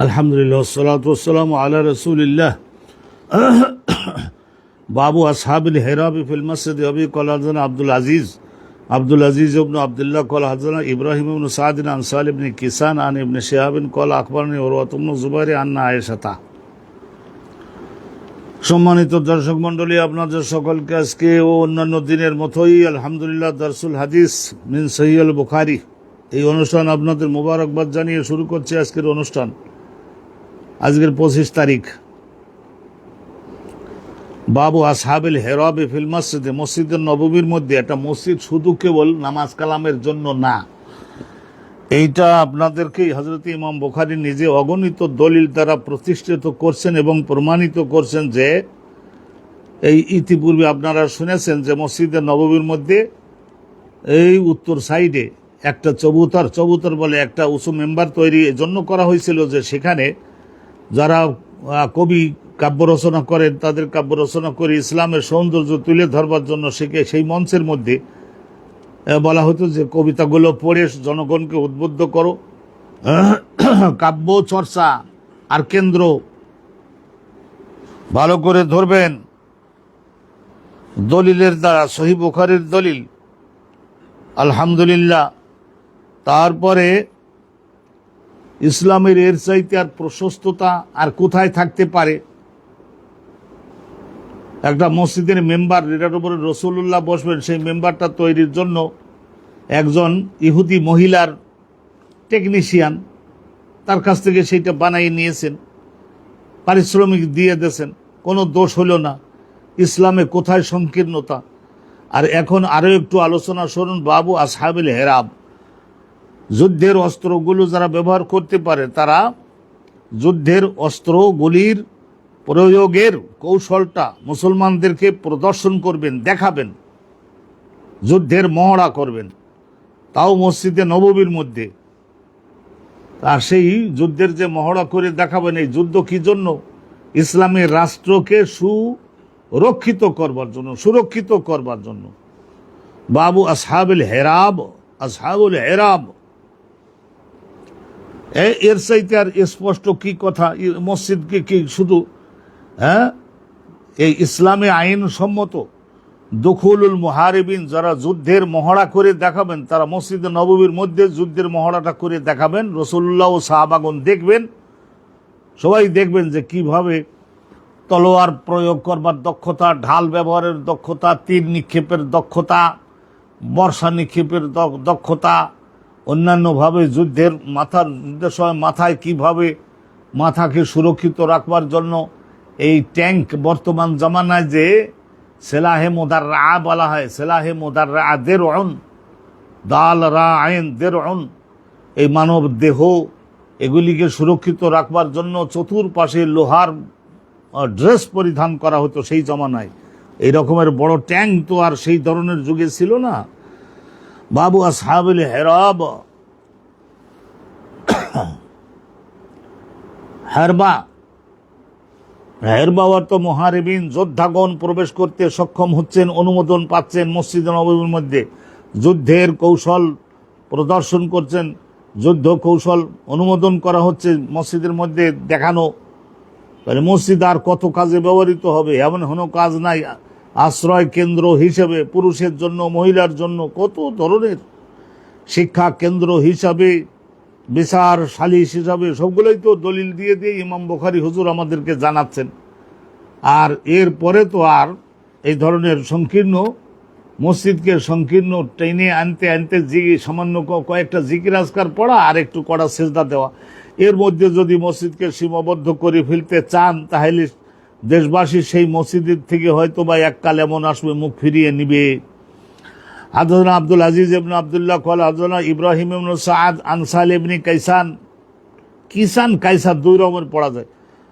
আলহামদুলিল্লাহ ওয়াসসালাতু ওয়াসসালামু আলা রাসূলিল্লাহ। বাবু আসহাবিল হেরাবি ফিল মসজিদ আবি ক্বালা হাদানা আব্দুল আজিজ ইবনে আব্দুল্লাহ ক্বালা হাদানা ইব্রাহিম ইবনে সাদ আন সালিম ইবনে কিসান আন ইবনে শিহাব ক্বালা আখবারনি উরওয়া ইবনে জুবাইর আন্না আয়েশা। সম্মানিত দর্শক মণ্ডলী, আপনাদের সকলকে আজকে ও অন্যান্য দিনের মতোই আলহামদুলিল্লাহ দারসুল হাদিস মিন সহিহুল বুখারী এই অনুষ্ঠান আপনাদের মোবারকবাদ জানিয়ে শুরু করছে আজকের অনুষ্ঠান। আজকের 25 তারিখ। বাবু আসহাবিল হেরাবি ফিল মসজিদে, মসজিদের নববীর মধ্যে। একটা মসজিদ শুধু কেবল নামাজ কালামের জন্য না, এইটা আপনাদেরকে হযরত ইমাম বুখারী নিজে অগণিত দলিল দ্বারা প্রতিষ্ঠিত করছেন এবং প্রমাণিত করছেন যে এই ইতিপূর্বে আপনারা শুনেছেন যে মসজিদের নববীর মধ্যে এই উত্তর সাইডে একটা চবুতর বলে একটা উঁচু মেম্বার তৈরি এজন্য করা হয়েছিল যে সেখানে যারা কবি কাব্য রচনা করেন তাদের কাব্য রচনা করে ইসলামের সৌন্দর্য তুলে ধরবার জন্য সেই মঞ্চের মধ্যে বলা হতো যে কবিতাগুলো পড়ে জনগণকে উদ্বুদ্ধ করো। কাব্য চর্চা আর কেন্দ্র ভালো করে ধরবেন দলিলের দ্বারা, সহিহ বুখারীর দলিল আলহামদুলিল্লাহ। তারপরে ইসলামের এর চাইতে আর প্রশস্ততা আর কোথায় থাকতে পারে? একটা মসজিদের মেম্বার, যেটার উপরে রাসূলুল্লাহ বসবেন, সেই মেম্বারটা তৈরির জন্য একজন ইহুদি মহিলার টেকনিশিয়ান তার কাছ থেকে সেইটা বানাই নিয়েছেন, পারিশ্রমিক দিয়ে দিয়েছেন, কোনো দোষ হইল না। ইসলামে কোথায় সংকীর্ণতা? আর এখন আরও একটু আলোচনা শুনুন। বাবু আসহাবিল হেরাব, যুদ্ধের অস্ত্রগুলো যারা ব্যবহার করতে পারে তারা যুদ্ধের অস্ত্রগুলির প্রয়োগের কৌশলটা মুসলমানদেরকে প্রদর্শন করবেন, দেখাবেন, যুদ্ধের মহড়া করবেন, তাও মসজিদে নববীর মধ্যে। আর সেই যুদ্ধের যে মহড়া করে দেখাবেন, এই যুদ্ধ কি জন্য? ইসলামের রাষ্ট্রকে সুরক্ষিত করবার জন্য। বাবু আসহাবুল হেরাব, এর চাইতে আর স্পষ্ট কি কথা? মসজিদকে কি শুধু এই ইসলামে আইন সম্মত দুখুলুল মুহারিবিন, যারা যুদ্ধের মহড়া করে দেখাবেন, তারা মসজিদে নববীর মধ্যে যুদ্ধের মহড়াটা করে দেখাবেন। রাসূলুল্লাহ ও সাহাবাগণ দেখবেন, সবাই দেখবেন যে কিভাবে তলোয়ার প্রয়োগ করবার দক্ষতা, ঢাল ব্যবহারের দক্ষতা, তীর নিক্ষেপের দক্ষতা, বর্ষা নিক্ষেপের দক্ষতা, অন্যান্যভাবে যুদ্ধের সময় মাথায় কিভাবে মাথাকে সুরক্ষিত রাখবার জন্য এই ট্যাঙ্ক, বর্তমান জামানায় যে সেলাহে মুদাররা বলা হয়, সেলাহে মুদাররা দেরউন, দাল রা আইন দেরউন, এই মানব দেহ এগুলিকে সুরক্ষিত রাখবার জন্য চতুর্পাশে লোহার ড্রেস পরিধান করা হতো সেই জামানায়। এই রকমের বড় ট্যাঙ্ক তো আর সেই ধরনের যুগে ছিল না। বাবু আসহাবুল হেরাব, হারবা এর বাবার তো মুহারিবিন যোদ্ধাগণ প্রবেশ করতে সক্ষম হচ্ছেন, অনুমোদন পাচ্ছেন মসজিদ নববীর মধ্যে, যুদ্ধের কৌশল প্রদর্শন করছেন, যুদ্ধ কৌশল অনুমোদন করা হচ্ছে মসজিদের মধ্যে দেখানো। তাহলে মসজিদ আর কত কাজে ব্যবহৃত হবে? এমন কোনো কাজ নাই। আশ্রয় কেন্দ্র হিসেবে পুরুষের জন্য, মহিলার জন্য, কত ধরনের শিক্ষা কেন্দ্র হিসাবে, বিচার সালিশ হিসাবে, সবগুলোই তো দলিল দিয়ে দিয়ে ইমাম বুখারী হুজুর আমাদেরকে জানাচ্ছেন। আর এর পরে তো আর এই ধরনের সংকীর্ণ মসজিদকে সংকীর্ণ টেনে আনতে আনতে সামান্য কয়েকটা জিকির আজকার পড়া আর একটু কড়া সেজদা দেওয়া, এর মধ্যে যদি মসজিদকে সীমাবদ্ধ করে ফেলতে চান, তাহলে দেশবাসী সেই মসজিদের থেকে হয়তো বা এককাল এমন আসবে মুখ ফিরিয়ে নিবে। হাদসানা আব্দুল আজিজ ইবনে আব্দুল্লাহ ক্বাল হাদসানা ইব্রাহিম ইবনে সাআদ আন সালেহ ইবনে কিসান কাইসান দুই রকমের পড়া যায়।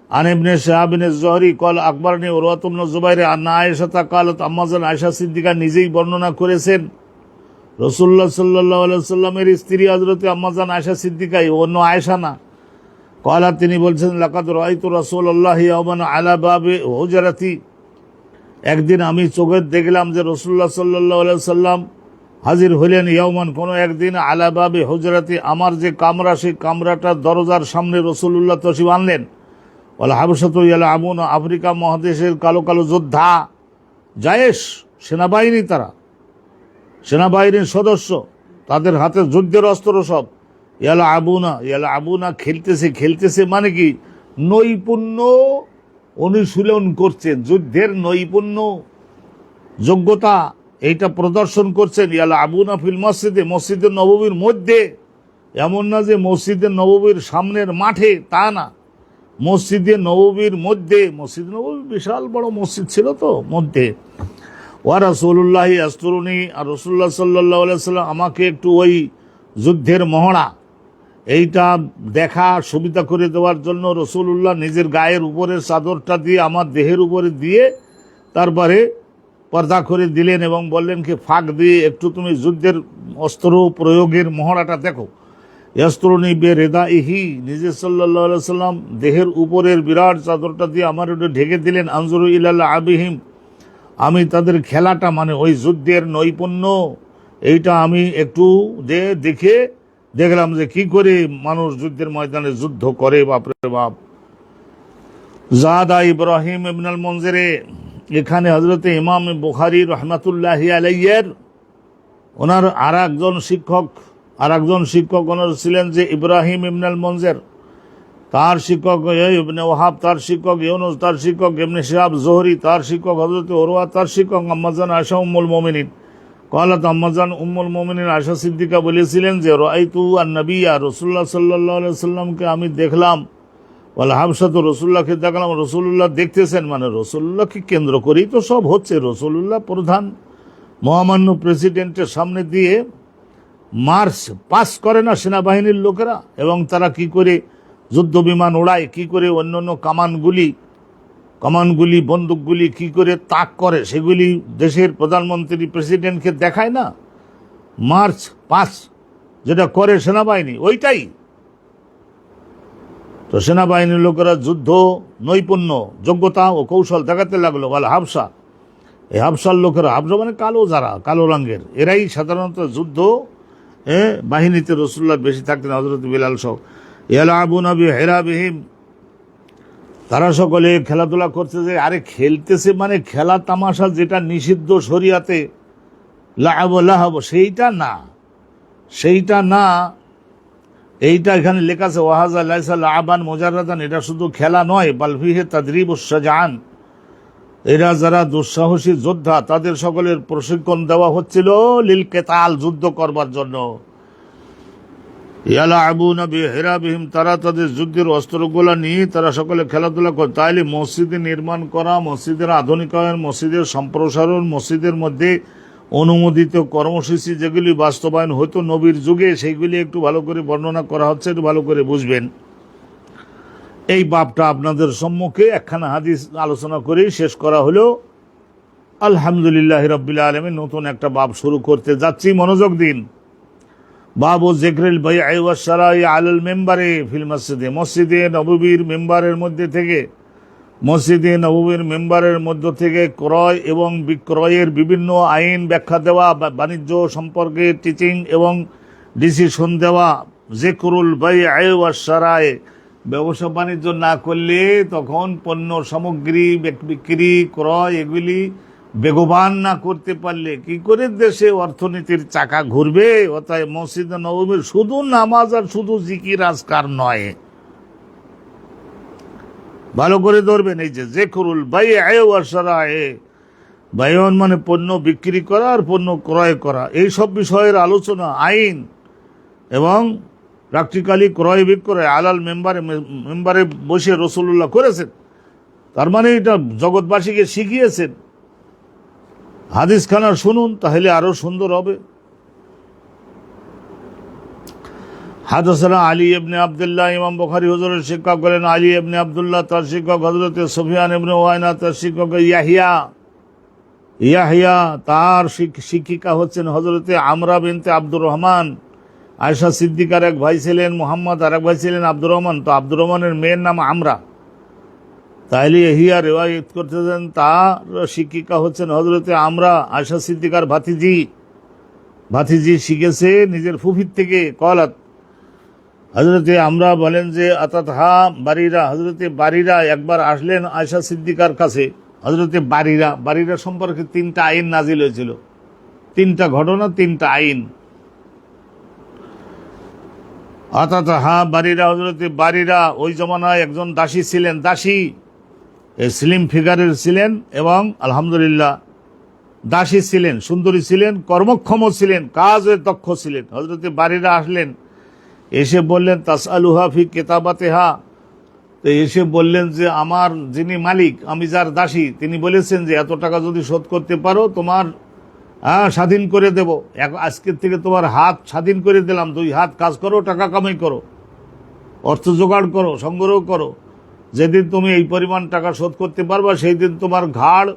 আন ইবনে শিহাব বিন যুহরি ক্বাল আকবরনি উরওয়া ইবনে যুবাইর আন্না আয়েশা ক্বালাত, আম্মাজান আয়েশা সিদ্দিকা নিজেই বর্ণনা করেছেন, রাসূলুল্লাহ সাল্লাল্লাহু আলাইহি ওয়াসাল্লামের স্ত্রী হযরত আম্মাজান আয়েশা সিদ্দিকাই, অন্য আয়েশা না। ক্বালা, তিনি বলছেন, লাকাদ রাআইতু রাসূলুল্লাহ ইয়াওমান আলা বাবি হুজরাতি, একদিন আমি চোখে দেখলাম যে রাসূলুল্লাহ সাল্লাল্লাহু আলাইহি ওয়াসাল্লাম হাজির হলেন, ইয়াওমান কোনো একদিন, আলা বাবি হুজরাতি, আমার যে কামরা, সেই কামরাটার দরজার সামনে রাসূলুল্লাহ তশরিফ আনলেন। ওয়াল হাবশাতু ইয়ালআবুনা, আফ্রিকা মহাদেশের কালো কালো যোদ্ধা, জায়েশ সেনাবাহিনী, তারা সেনাবাহিনীর সদস্য, তাদের হাতে যুদ্ধের অস্ত্র সব। ইয়ালআবুনা খেলতেছে মানে কি, নৈপুণ্য অনুশীলন করছেন, যুদ্ধের নৈপুণ্য যোগ্যতা এইটা প্রদর্শন করছেন। ইয়ালআবুনা ফিল মসজিদে, মসজিদের নববীর মধ্যে, এমন না যে মসজিদের নববীর সামনের মাঠে, তা না, মসজিদে নববীর মধ্যে। মসজিদ নববী বিশাল বড় মসজিদ ছিল তো মধ্যে। ওয়া রাসূলুল্লাহ ইয়াসতুরুনি, আর রাসূলুল্লাহ সাল্লাল্লাহু আলাইহি ওয়াসাল্লাম আমাকে একটু ওই যুদ্ধের মহড়া এইটা দেখা সুবিধা করে দেওয়ার জন্য রাসূলুল্লাহ নিজের গায়ের উপরের চাদরটা দিয়ে আমার দেহের উপরে দিয়ে তারপরে পর্দা করে দিলেন এবং বললেন কি, ফাঁক দিয়ে একটু তুমি যুদ্ধের অস্ত্র প্রয়োগের মহড়াটা দেখো। ইয়াসতুরুনি বিরিদাইহি, নিজে সাল্লাল্লাহু আলাইহি ওয়াসাল্লাম দেহের উপরের বিরাট চাদরটা দিয়ে আমার ওটা ঢেকে দিলেন। আনজুরু ইলা আবিহিম, আমি তাদের খেলাটা মানে ওই যুদ্ধের নৈপুণ্য এইটা আমি একটু দেখে দেখলাম যে কি করে মানুষ যুদ্ধের ময়দানে যুদ্ধ করে। বাপরে বাপ। জাদা ইব্রাহিম ইবনুল মুনজিরে, এখানে হযরতে ইমাম বুখারী রাহমাতুল্লাহি আলাইহির ওনার আর একজন শিক্ষক ওনার ছিলেন যে ইব্রাহিম ইবনুল মুনজির, তার শিক্ষক ইবনে ওয়াহাব, তার শিক্ষক ইউনুস, তার শিক্ষক ইবনে শিহাব যুহরি, তার শিক্ষক হযরত উরওয়া, তার শিক্ষক আম্মাজান আয়েশা উম্মুল মুমিনিন। ক্বালাত, আম্মাজান উম্মুল মুমিনিন আয়েশা সিদ্দিকা বলেছিলেন যে রাআইতু আন-নবিয়্যা, রাসূলুল্লাহ সাল্লাল্লাহু আলাইহি ওয়াসাল্লামকে আমি দেখলাম, ওয়াল হাবশাতু, রাসূলুল্লাহকে দেখলাম, রাসূলুল্লাহ দেখতেছেন, মানে রাসূলুল্লাহকে কেন্দ্র করেই তো সব হচ্ছে। রাসূলুল্লাহ প্রধান মহামান্য প্রেসিডেন্টের সামনে দিয়ে মার্চ পাস করে না সেনাবাহিনীর লোকেরা, এবং তারা কি করে যুদ্ধ বিমান ওড়ায়, কি করে অন্যান্য কামানগুলি বন্দুকগুলি কি করে তাক করে, সেগুলি দেশের প্রধানমন্ত্রী প্রেসিডেন্টকে দেখায় না। মার্চ পাস যেটা করে সেনাবাহিনী, ওইটাই তো সেনাবাহিনীর লোকেরা যুদ্ধ নৈপুণ্য যোগ্যতা ও কৌশল দেখাতে লাগলো। বলে হাবসা, এই হাবসার লোকেরা, হাবসা মানে কালো, যারা কালো রঙের, এরাই সাধারণত যুদ্ধ বাহিনীতে রাসূলুল্লাহ বেশি থাকতেন, হযরত বিলাল সহ। ইয়ালআবুনা বিহিরাবিহিম, তারা সকলে খেলাধুলা করছে। যে আরে খেলতেছে মানে খেলা তামাশা যেটা নিষিদ্ধ শরিয়াতে, লাহাব সেইটা না, এইটা এখানে লেখা আছে ওয়াহাজা লাইসা লাআবান মুজাররাদান, এটা শুধু খেলা নয়, বাল ফিহি তাদরিবুশ শাজাআন, এরা যারা দুঃসাহসী যোদ্ধা তাদের সকলের প্রশিক্ষণ দেওয়া হচ্ছিল লিল কিতাল, যুদ্ধ করবার জন্য। ইয়ালআবুনা বিহিরাবিহিম, তারা তাদের যুদ্ধের অস্ত্রগুলা নিয়ে তারা সকলে খেলাধুলা করে। তাইলে মসজিদে নির্মাণ করা, মসজিদের আধুনিকায়ন, মসজিদের সম্প্রসারণ, মসজিদের মধ্যে অনুমোদিত কর্মসূচি যেগুলি বাস্তবায়ন হতো নবীর যুগে, সেইগুলি একটু ভালো করে বর্ণনা করা হচ্ছে, একটু ভালো করে বুঝবেন। এই বাবটা আপনাদের সম্মুখে একখানা হাদিস আলোচনা করে শেষ করা হলো। আলহামদুলিল্লাহ রাব্বিল আলামিন, নতুন একটা বাব শুরু করতে যাচ্ছি, মনোযোগ দিন। বাবু যিকরিল বাই'i ওয়াশ শারা'i আলাল মিম্বারে ফিল মসজিদে, মসজিদে নববীর মিম্বারের মধ্যে থেকে মসজিদে নববীর মেম্বারের মধ্য থেকে ক্রয় এবং বিক্রয়ের বিভিন্ন আইন ব্যাখ্যা দেওয়া, বাণিজ্য সম্পর্কে টিচিং এবং ডিসিশন দেওয়া, যিকরুল বাই'i ওয়াশ শারা'i, ব্যবসা বাণিজ্য না করলে তখন পণ্য সামগ্রী বিক্রি ক্রয় এগুলি বেগবান না করতে পারলে কি করে দেশে অর্থনীতির চাকা ঘুরবে। অতএব মসজিদে নববীর শুধু নামাজ আর শুধু জিকির আজকার নয়, ভালো করে ধরবেন, এই যে যিকরুল বাই'i ওয়াশ শারা'i, বাই'ন মানে পণ্য বিক্রি করা আর পণ্য ক্রয় করা, এই সব বিষয়ের আলোচনা, আইন এবং প্র্যাকটিক্যালি ক্রয় বিক্রয় আলাল মেম্বারে বসে রাসূলুল্লাহ করেছেন। তার মানে এটা জগৎবাসীকে শিখিয়েছেন। হাদিস খানা শুনুন, তাহলে আরো সুন্দর হবে। হাদাসানা আলী ইবনে আব্দুল্লাহ, ইমাম বুখারী হুজুরের শিক্ষক বলেন আলী ইবনে আব্দুল্লাহ, তার শিক্ষক হযরত সুফিয়ান ইবনে ওয়াইনা, তার শিক্ষক ইয়াহিয়া, তার শিক্ষিকা হচ্ছেন হযরতে আমরা বিনতে আব্দুর রহমান। আয়েশা সিদ্দিকার এক ভাই ছিলেন মুহাম্মদ, আর এক ভাই ছিলেন আব্দুর রহমান। তো আব্দুর রহমানের মেয়ের নাম আমরা। তাইলে ইয়াহিয়া রিওয়ায়াত করতেছেন তার শিক্ষিকা হচ্ছেন হযরতে আমরা, আয়েশা সিদ্দিকার ভাতিজি শিখেছে নিজের ফুফির থেকে। কলাত, হযরতে আমরা বলেন যে আতাতহা বারিরা, হযরতে বারিরা একবার আসলেন আয়েশা সিদ্দিকার কাছে। হযরতে বারিরা সম্পর্কে 3টা আইন নাজিল হয়েছিল, 3টা ঘটনা, 3টা আইন। আতাতহা বারিরা, হযরতে বারিরা ওই জমানায় একজন দাসী ছিলেন, দাসী স্লিম ফিগারের ছিলেন এবং আলহামদুলিল্লাহ দাসী ছিলেন, সুন্দরী ছিলেন, কর্মক্ষম ছিলেন, কাজে দক্ষ ছিলেন। হযরতে বারিরা আসলেন, এসে বললেন তাসআলুহা ফি কিতাবাতিহা, তো এসে বললেন যে আমার যিনি মালিক, আমি যার দাসী, তিনি বলেছেন যে এত টাকা যদি শোধ করতে পারো তোমার স্বাধীন করে দেব, আজকের থেকে তোমার হাত স্বাধীন করে দিলাম, 2 হাত কাজ করো, টাকা কামাই করো, অর্থ জোগাড় করো, সংগ্রহ করো। যেদিন তুমি এই পরিমাণ টাকা শোধ করতে পারবা সেই দিন তোমার ঘাড়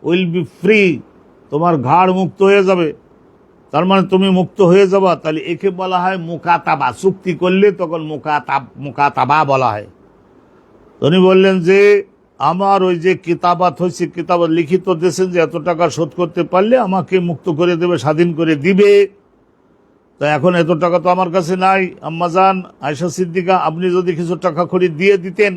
উইল বি ফ্রি, তোমার ঘাড় মুক্ত হয়ে যাবে। তার মানে তুমি মুক্ত হয়ে যাবা। তাহলে একে বলা হয় মুকাতাবা, চুক্তি করলে তখন মুকাতাবা বলা হয়। উনি বললেন যে আমার ওই যে কিতাবাত হয়েছে, কিতাবাত লিখিত দিয়েছেন যে এত টাকা শোধ করতে পারলে আমাকে মুক্ত করে দেবে, স্বাধীন করে দিবে। তা এখন এত টাকা তো আমার কাছে নাই। আম্মাজান আয়েশা সিদ্দিকা, আপনি যদি কিছু টাকা খড়ি দিয়ে দিতেন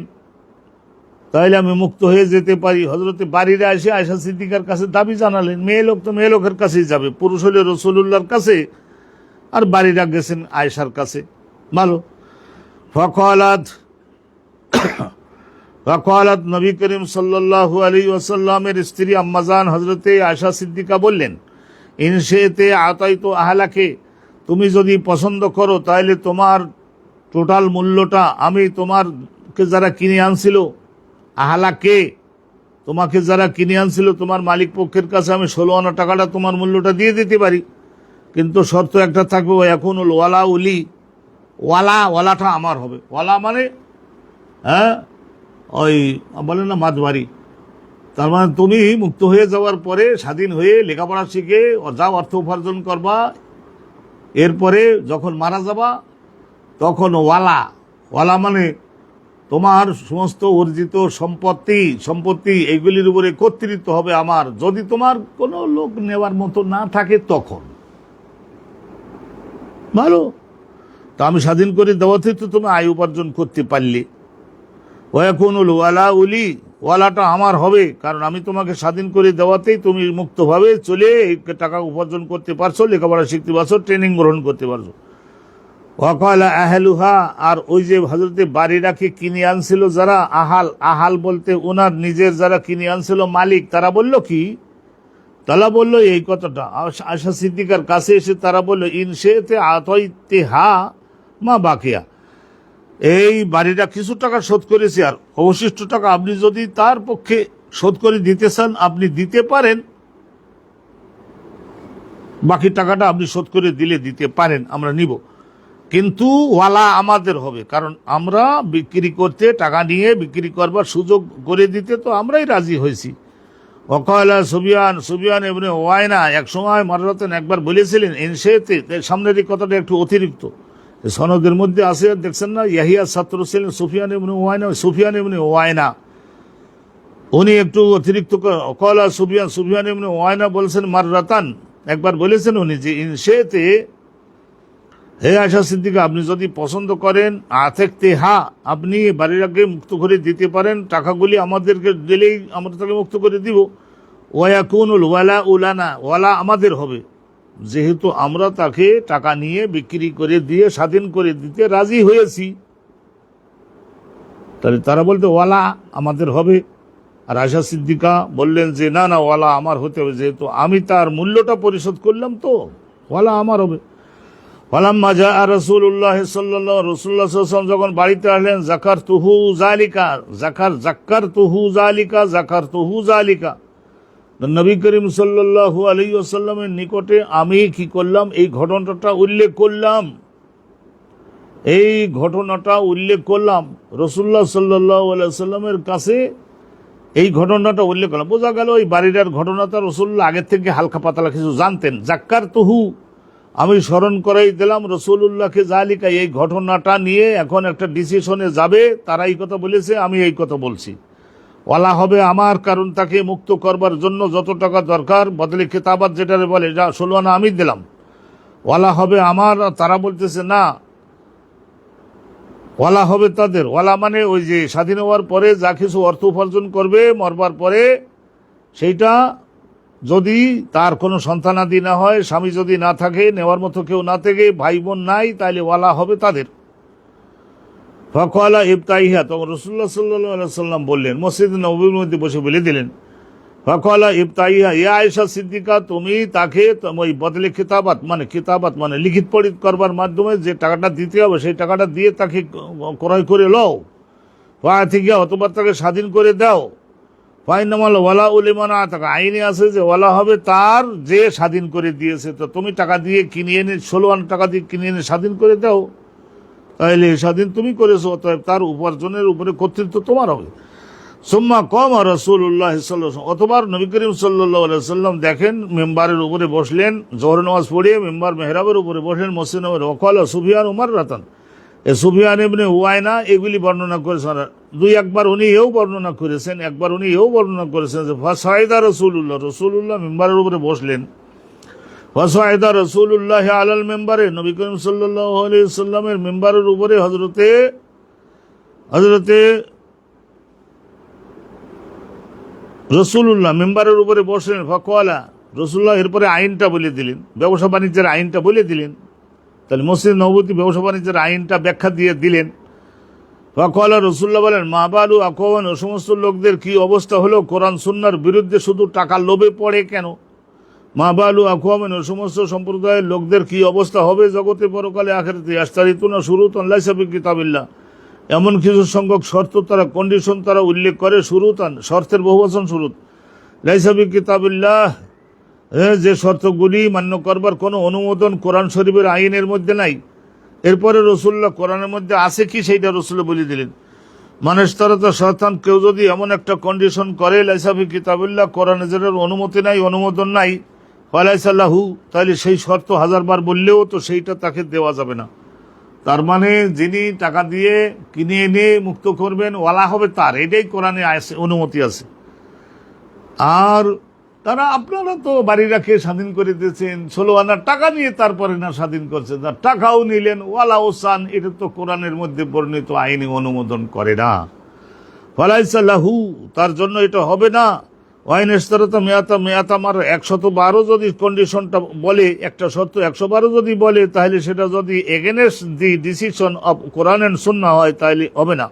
তাহলে আমি মুক্ত হয়ে যেতে পারি। হযরতে বারিরা এসে আয়েশা সিদ্দিকার কাছে দাবি জানালেন। মেয়ে লোক তো মেয়ে লোকের কাছেই যাবে, পুরুষ হলে রাসূলুল্লাহর কাছে, আর বারিরা গেছেন আয়েশার কাছে। ভালো। ফাকালাত নবী করিম সাল্লাল্লাহু আলাইহি ওয়াসাল্লামের স্ত্রী আম্মাজান হযরতে আয়েশা সিদ্দিকা বললেন, ইনশিতে আতাইতু আহলাকে, তুমি যদি পছন্দ করো তাহলে তোমার টোটাল মূল্যটা আমি তোমারকে যারা কিনে আনছিল, আহলাকে তোমাকে যারা কিনে আনছিল তোমার মালিক পক্ষের কাছে আমি 16 আনা টাকাটা তোমার মূল্যটা দিয়ে দিতে পারি, কিন্তু শর্ত একটা থাকবে, এখন ওয়ালা উলি, ওয়ালাটা আমার হবে। ওয়ালা মানে ওই বলে না মাতবাড়ি। তার মানে তুমি মুক্ত হয়ে যাওয়ার পরে স্বাধীন হয়ে লেখাপড়া শিখে যা অর্থ উপার্জন করবা, এরপরে যখন মারা যাবা তখন ওয়ালা মানে তোমার সমস্ত অর্জিত সম্পত্তি এইগুলির উপরে কর্তৃত্ব হবে আমার, যদি তোমার কোনো লোক নেওয়ার মতো না থাকে তখন। ভালো। তা আমি স্বাধীন করে দেওয়াতে তো তুমি আয় উপার্জন করতে পারলে। ওয়াকুনুল ওয়ালা উলি, ওয়ালাটা আমার হবে, কারণ আমি তোমাকে স্বাধীন করে দেওয়াতেই তুমি মুক্তভাবে চলে টাকা উপার্জন করতে পারছো, লেখাপড়া শিখতে পারছো, ট্রেনিং গ্রহণ করতে পারছো। ওয়াকালা আহলুহা, আর ওই যে হযরতে বারিরাকে কিনে আনছিল যারা, আহাল বলতে ওনার নিজের যারা কিনে আনছিল মালিক, তারা বলল কি, তারা বলল এই কথাটা আয়েশা সিদ্দিকার কাছে এসে তারা বলল, ইনশিতে আতাইতিহা মা বাকিয়া, এই বাড়িটা কিছু টাকা শোধ করেছে, আর অবশিষ্ট টাকা আপনি যদি তার পক্ষে শোধ করে দিতে চান আপনি দিতে পারেন, বাকি টাকাটা আপনি শোধ করে দিতে পারেন, আমরা নিব, কিন্তু ওয়ালা আমাদের হবে, কারণ আমরা বিক্রি করতে, টাকা নিয়ে বিক্রি করবার সুযোগ করে দিতে তো আমরাই রাজি হয়েছি। ওয়াকালা সুফিয়ান ইবনে ওয়াইনা, এক সময় মাররাতান একবার বলেছিলেন, ইনশিতে, সামনের এই কথাটা একটু অতিরিক্ত, সনদের মধ্যে আছে, দেখছেন না, ইয়াহিয়া ছাত্র ছিলেন সুফিয়ান ইবনে ওয়াইনা উনি একটু অতিরিক্ত কলা সুফিয়ান সুফিয়ান ইবনে ওয়াইনা বলছেন মাররাতান, একবার বলেছেন উনি যে ইনশেতে, হে আয়েশা সিদ্দিকা, আপনি যদি পছন্দ করেন আতেকতে হা, আপনি বাড়ির আগে মুক্ত করে দিতে পারেন, টাকাগুলি আমাদেরকে দিলেই আমরা তাকে মুক্ত করে দিব। ওয়াকুনুল ওয়ালা উলানা, ওয়ালা আমাদের হবে, যেহেতু আমরা তাকে টাকা নিয়ে বিক্রি করে দিয়ে স্বাধীন করে দিতে রাজি হয়েছি, তাহলে তারা বলতে ওয়ালা আমাদের হবে। আর আয়েশা সিদ্দিকা বললেন যে না না, ওয়ালা আমার হতে হবে, যেহেতু আমি তার মূল্যটা পরিশোধ করলাম, তো ওয়ালা আমার হবে। ফালাম্মা জাআ রাসূলুল্লাহ সাল্লাল্লাহু রাসূলুল্লাহ সাল্লাল্লাহু আলাইহি ওয়াসাল্লাম যখন বাড়িতে আসলেন, যাকারতুহু যালিকা, যাকারতুহু যালিকা, নবী করিম সাল্লাল্লাহু আলাইহি ওয়াসাল্লামের নিকটে আমি কি করলাম, এই ঘটনাটা উল্লেখ করলাম, এই ঘটনাটা উল্লেখ করলাম রাসূলুল্লাহ সাল্লাল্লাহু আলাইহি ওয়াসাল্লামের কাছে, এই ঘটনাটা উল্লেখ করলাম। বোঝা গেল এই বাড়িটার ঘটনাটা রাসূলুল্লাহ আগের থেকে হালকা পাতলা কিছু জানতেন। যাক্কারতুহু, আমি স্মরণ করাই দিলাম রাসূলুল্লাহকে যালিকা, এই ঘটনাটা নিয়ে এখন একটা ডিসিশনে যাবে, তারা এই কথা বলেছে, আমি এই কথা বলছি। ওয়ালা হবে আমার, কারণ তাকে মুক্ত করবার জন্য যত টাকা দরকার, বদলে খেতাবাত যেটা বলে, যা 16 আনা আমি দিলাম, ওয়ালা হবে আমার। তারা বলতেছে না, ওয়ালা হবে তাদের। ওয়ালা মানে ওই যে স্বাধীন হওয়ার পরে যা কিছু অর্থ উপার্জন করবে মরবার পরে, সেইটা যদি তার কোনো সন্তানাদি না হয়, স্বামী যদি না থাকে, নেওয়ার মতো কেউ না থাকে, ভাই বোন নাই, তাহলে ওয়ালা হবে তাদের। ফাকালা ইবতাইহা, তখন রাসূলুল্লাহ সাল্লাল্লাহু আলাইহি ওয়াসাল্লাম বললেন, মসজিদ নববীর মধ্যে বসে বলে দিলেন, ফাকালা ইবতাইহা, ইয়া আয়েশা সিদ্দিকা, তুমি তাকে ওই বদলে কিতাবাত মানে লিখিত পড়িত করবার মাধ্যমে যে টাকাটা দিতে হবে, সেই টাকাটা দিয়ে তাকে ক্রয় করে লও, থেকে অথবা তাকে স্বাধীন করে দাও। ফাইনামাল ওয়ালা উলিমানা, টাকা আইনে আছে যে ওয়ালা হবে তার যে স্বাধীন করে দিয়েছে। তো তুমি টাকা দিয়ে কিনে এনে 16 আনা টাকা দিয়ে কিনে এনে স্বাধীন করে দাও, তাহলে স্বাধীন তুমি করেছো, অতএব তার উপার্জনের উপরে কর্তৃত্ব তোমার হবে। সুম্মা কম রাসূলুল্লাহ সাল্লাল্লাহু আলাইহি ওয়াসাল্লাম, অতবার নবী করিম সাল্লাল্লাহু আলাইহি ওয়াসাল্লাম দেখেন মেম্বারের উপরে বসলেন, জোহর নামাজ পড়িয়ে মেম্বার মেহরাবের উপরে বসলেন মসজিদ নববীর। ওয়াকালা সুফিয়ান উমার রাতান, সুফিয়ান ইবনে উয়াইনা এগুলি বর্ণনা করেছেন, দুই একবার উনি এও বর্ণনা করেছেন, একবার উনি এও বর্ণনা করেছেন যে ফাসাইদা রাসূলুল্লাহ মেম্বারের উপরে বসলেন। ফাসাইদা রাসূলুল্লাহ আলাল মেম্বারে, নবী করিম সাল্লাল্লাহু আলাইহি ওয়াসাল্লামের মেম্বারের উপরে হযরতে রাসূলুল্লাহ মেম্বারের উপরে বসলেন। ফাকালা রাসূলুল্লাহ, এরপরে আইনটা বলে দিলেন, ব্যবসা বাণিজ্যের আইনটা বলে দিলেন। তাহলে মসজিদ নববী ব্যবসা বাণিজ্যের আইনটা ব্যাখ্যা দিয়ে দিলেন। ফাকালা রাসূলুল্লাহ বলেন, মা বালু আকওয়ান, ও সমস্ত লোকদের কি অবস্থা হলো কোরআন সুন্নাহর বিরুদ্ধে শুধু টাকার লোভে পড়ে কেন? মা বালু আকওয়ান, ও সমস্ত সম্প্রদায়ের লোকদের কি অবস্থা হবে জগতে পরকালে আখিরাতে, আশতারিতুনা শুরুতান লাইসা ফি কিতাবিল্লাহ, এমন কিছু সংখ্যক শর্ত তারা, কন্ডিশন তারা উল্লেখ করে, শুরুতান শর্তের বহুবচন শুরুত, লাইসা ফি কিতাবিল্লাহ, যে শর্তগুলি মান্য করবার কোনো অনুমোদন কোরআন শরীফের আইনের মধ্যে নাই। এরপরে রাসূলুল্লাহ কোরআনের মধ্যে আছে কি সেইটা রাসূলুল্লাহ বলে দিলেন। মানুষ তারা তো শয়তান, কেউ যদি এমন একটা কন্ডিশন করে, লাইসা ফি কিতাবিল্লাহ, কোরআনে যেটার অনুমতি নাই, অনুমোদন নাই, ফালাইসা লাহু, তাহলে সেই শর্ত হাজারবার বললেও তো সেইটা তাকে দেওয়া যাবে না। তার মানে যিনি টাকা দিয়ে কিনে এনে মুক্ত করবেন, ওয়ালা হবে তার, এটাই কোরআনে অনুমতি আছে। আর তারা, আপনারা তো বাড়ি রাখে স্বাধীন করে দিয়েছেন, 16 আনা টাকা নিয়ে তারপরে না স্বাধীন করছেন, টাকাও নিলেন, ওয়ালা ওসান, এটা তো কোরআনের মধ্যে বর্ণিত আইনি অনুমোদন করে না। ফালাইসা লাহু, তার জন্য এটা হবে না। ওয়াইন ইশতারাতা মিয়াতা মার, 112 যদি কন্ডিশনটা বলে, একটা শর্ত 112 যদি বলে, তাহলে সেটা যদি against the decision of Quran and Sunnah হয়, তাহলে হবে না।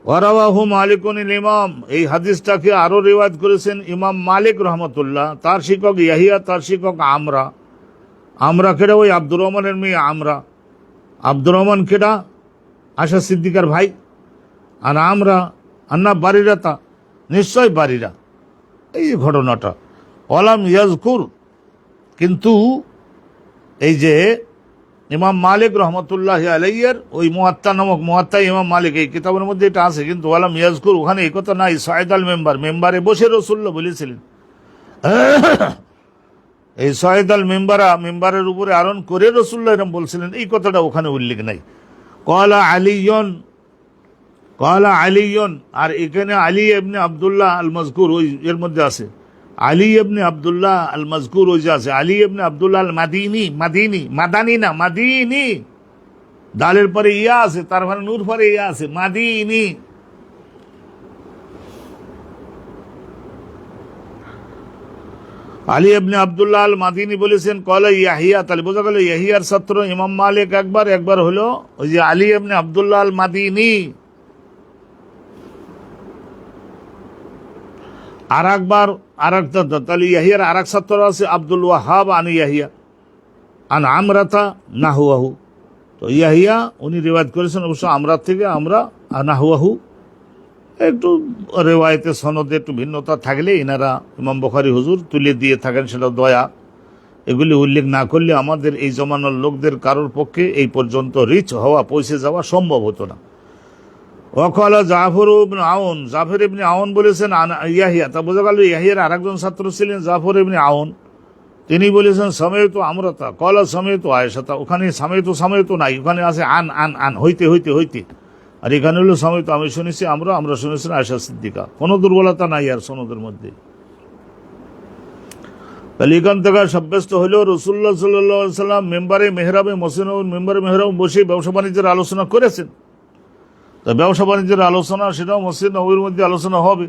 ওয়ারাওয়াহু মালিকুন ইমাম, এই হাদিসটাকে আরো রিওয়ায়াত করেছেন ইমাম মালিক রহমতুল্লাহ, তার শিক্ষক ইয়াহিয়া, তার শিক্ষক আমরা কেডা, ওই আব্দুর রহমানের মেয়ে আব্দুর রহমান কেডা, আশা সিদ্দিকার ভাই। আর আন্না বারিরাতা, নিশ্চয় বারিরা। এই ঘটনাটা ওয়ালাম ইয়াজকুর, কিন্তু এই যে ইমাম মালিক রহমতুল্লাহ আলাইয়ের ওই মুয়াত্তা নামক, মুয়াত্তা ইমাম মালিক, এই কিতাবের মধ্যে এটা আছে, কিন্তু ওয়ালাম ইয়াজকুর, ওখানে এই কথা নাই। সাইদাল মেম্বারে বসে রাসূলুল্লাহ বলেছিলেন, এই সাইদাল মেম্বারের উপরে আরোহণ করে রাসূলুল্লাহ এরকম বলছিলেন, এই কথাটা ওখানে উল্লেখ নাই। ক্বালা আলীয়ুন, আর এখানে আলী ইবনে আব্দুল্লাহ আল মাজকুর ওই এর মধ্যে আছে, আলী ইবনে আব্দুল্লাহ আল মাজকুর ওই যে আছে আলী ইবনে আব্দুল্লাহ আল মাদিনী, মাদিনী মাদানী না মাদিনী, দালের পরে ইয়া আছে, তার মানে নূর পরে ইয়া আছে, মাদিনী। আলী ইবনে আব্দুল্লাহ আল মাদিনী বলেছেন কলা ইয়াহিয়া, তাহলে বোঝা গেল ইয়াহিয়ার ছাত্র ইমাম মালিক একবার, একবার হলো ওই যে আলী ইবনে আব্দুল্লাহ আল মাদিনী। আর একবার আর একটা, তাহলে ইয়াহিয়ার আর এক ছাত্র আছে আব্দুল ওয়াহাব আন ইয়াহিয়া আন আমরাতা নাহুয়াহু। তো ইয়াহিয়া উনি রিওয়ায়াত করেছেন অবশ্য আমরাত থেকে, আমরা নাহুয়াহু, একটু রেওয়ায়তে সনদে একটু ভিন্নতা থাকলে এনারা ইমাম বুখারী হুজুর তুলে দিয়ে থাকেন, সেটা দয়া। এগুলি উল্লেখ না করলে আমাদের এই জমানার লোকদের কারোর পক্ষে এই পর্যন্ত রিচ হওয়া, পৌঁছে যাওয়া সম্ভব হতো না। ওয়াকালা জাফর ইবনে আউন, জাফর ইবনে আউন বলেছেন ইয়াহিয়া, তা বোঝা গেল ইয়াহিয়ার আরেকজন ছাত্র ছিলেন জাফর ইবনে আউন, তিনি বলেছেন সামাইতু আমরাতা কলা সামাইতু আয়েশাতা। ওখানে সামাইতু নাই, ওখানে আছে আন আন আন, হইতে হইতে হইতে, আর এখানে হলো সামাইতু আমি শুনেছি, আমরা শুনেছি আয়েশা সিদ্দিকা। কোনো দুর্বলতা নাই আর সনদের মধ্যে। তাহলে এখান থেকে সাব্যস্ত হলো রাসূলুল্লাহ সাল্লাল্লাহু আলাইহি সাল্লাম মেম্বারে মেহরাবে মসজিদে মেম্বারে মেহরাবে বসে ব্যবসা বাণিজ্যের আলোচনা করেছেন। তা ব্যবসা বাণিজ্যের আলোচনা সেটাও মসজিদ নববীর মধ্যে আলোচনা হবে।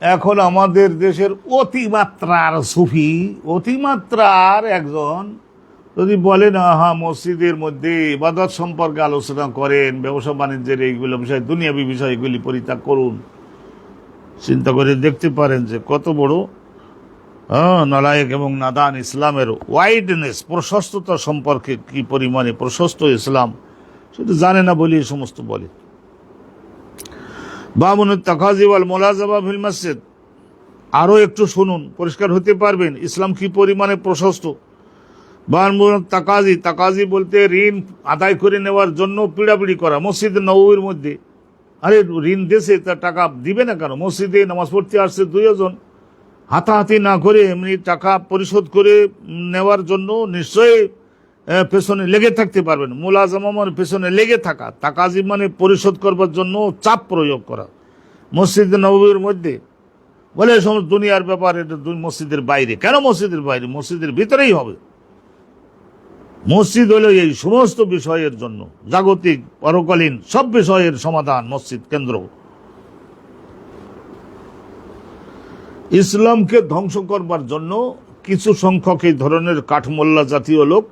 এখন আমাদের দেশের অতিমাত্রার সুফি, অতিমাত্রার একজন যদি বলে না হ্যাঁ মসজিদের মধ্যে ইবাদত সম্পর্কে আলোচনা করেন, ব্যবসা বাণিজ্যের এইগুলো বিষয়, দুনিয়াবী বিষয় এগুলি পরিত্যাগ করুন, চিন্তা করে দেখতে পারেন যে কত বড় নালায়েক এবং নাদান। ইসলামের ওয়াইডনেস, প্রশস্ততা সম্পর্কে কি পরিমাণে প্রশস্ত ইসলাম, সেটা জানে না বলে এই সমস্ত বলে। বাবুনুত তাকাজি ওয়াল মুলাজাবা ফিল মসজিদ, আরও একটু শুনুন, পরিষ্কার হতে পারবেন ইসলাম কি পরিমাণে প্রশস্ত। বাবুনুত তাকাজি, তাকাজি বলতে ঋণ আদায় করে নেওয়ার জন্য পিড়াপিড়ি করা মসজিদ নববীর মধ্যে। আরে ঋণ দেশে তার টাকা দিবে না কেন? মসজিদে নামাজ পড়তে আসছে দুইজন, হাতাহাতি না করে এমনি টাকা পরিশোধ করে নেওয়ার জন্য নিশ্চয়ই পেছনে লেগে থাকতে পারবেন। মুলাজামা মানে পেছনে লেগে থাকা, তাকাজি মানে পরিশোধ করবার জন্য চাপ প্রয়োগ করা মসজিদ নববীর মধ্যে। বলে এই সমস্ত দুনিয়ার ব্যাপার, এটা মসজিদের বাইরে। কেন মসজিদের বাইরে? মসজিদের ভিতরেই হবে। মসজিদ হলো এই সমস্ত বিষয়ের জন্য, জাগতিক পরকালীন সব বিষয়ের সমাধান মসজিদ কেন্দ্র। ইসলামকে ধ্বংস করবার জন্য কিছু সংখ্যক এই ধরনের কাঠমোল্লা জাতীয় লোক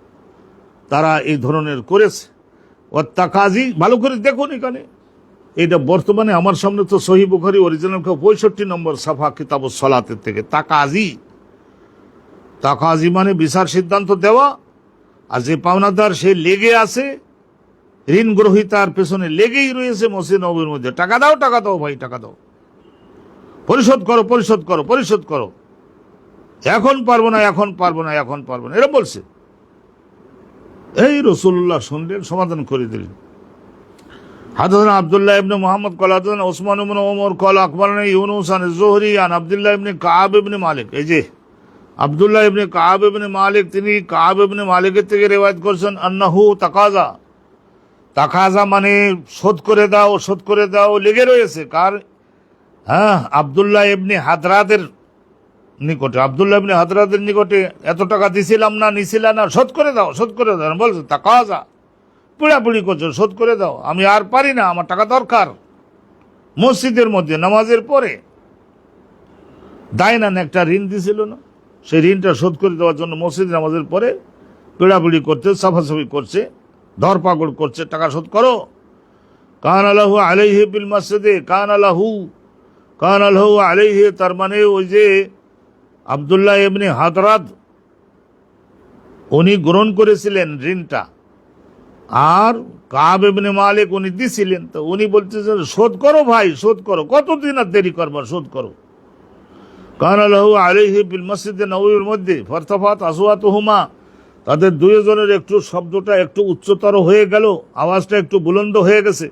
তারা এই ধরনের করেছে। ও তাকাজি, ভালো করে দেখুন এখানে, এটা বর্তমানে আমার সামনে তো সহিহ বুখারী অরিজিনাল 65 নম্বর সাফা কিতাবুস সালাতের থেকে। তাকাজি, তাকাজি মানে বিচার সিদ্ধান্ত দেওয়া, আর যে পাওনাদার সে লেগে আছে, ঋণ গ্রহীতার পেছনে লেগেই রয়েছে মসজিদ নববীর মধ্যে, টাকা দাও টাকা দাও ভাই টাকা দাও, পরিশোধ করো পরিশোধ করো পরিশোধ করো, এখন পারবো না এখন পারবো না এখন পারবো না, এরা বলছে। এই রাসূলুল্লাহ শুনলেন, সমাধান করে দিলেন। হাদাথানা আব্দুল্লাহ ইবনে মুহাম্মদ ক্বালা হাদাথানা উসমান ইবনে ওমর ক্বালা আখবারানা ইউনুস আন যুহরি আন আব্দুল্লাহ ইবনে কাব ইবনে মালিক। এই যে আব্দুল্লাহ ইবনে কাব ইবনে মালিক, তিনি কাব ইবনে মালিকের থেকে রিওয়ায়াত করেছেন আন্নাহু তাকাজা। তাকাজা মানে শোধ করে দাও শোধ করে দাও, লেগে রয়েছে। কার? আব্দুল্লাহ ইবনে হাদরাদের নিকটে। আব্দুল্লাহ ইবনে হাদরাদের নিকটে এত টাকা দিছিলাম না, নিছিলাম না, শোধ করে দাও শোধ করে দাও। বলছে তাকাজা, পিড়াপিড়ি করছো, শোধ করে দাও, আমি আর পারি না, আমার টাকা দরকার। মসজিদের মধ্যে নামাজের পরে দায়নান একটা ঋণ দিছিল না, সেই ঋণটা শোধ করে দেওয়ার জন্য মসজিদ নামাজের পরে পিড়াপিড়ি করছে, সাফাসাফি করছে, ধরপাকড় করছে, টাকা শোধ করো। কান আলাহু আলাইহি বিল মসজিদে, কান আলাহু আলাইহি, তার মানে ওই যে আব্দুল্লাহ ইবনে হাদরাদ উনি গ্রহণ করেছিলেন ঋণটা, আর কাব ইবনে মালিক উনি দিছিলেন। তো উনি বলতেছেন শোধ করো ভাই শোধ করো, কতদিন আর দেরি করবার, শোধ করো। কান আলাহু আলাইহি বিল মসজিদে নববীর মধ্যে ফারতাফাত আসওয়াতুহুমা, তাদের দুইজনের একটু শব্দটা একটু উচ্চতর হয়ে গেল, আওয়াজটা একটু বুলন্দ হয়ে গেছে।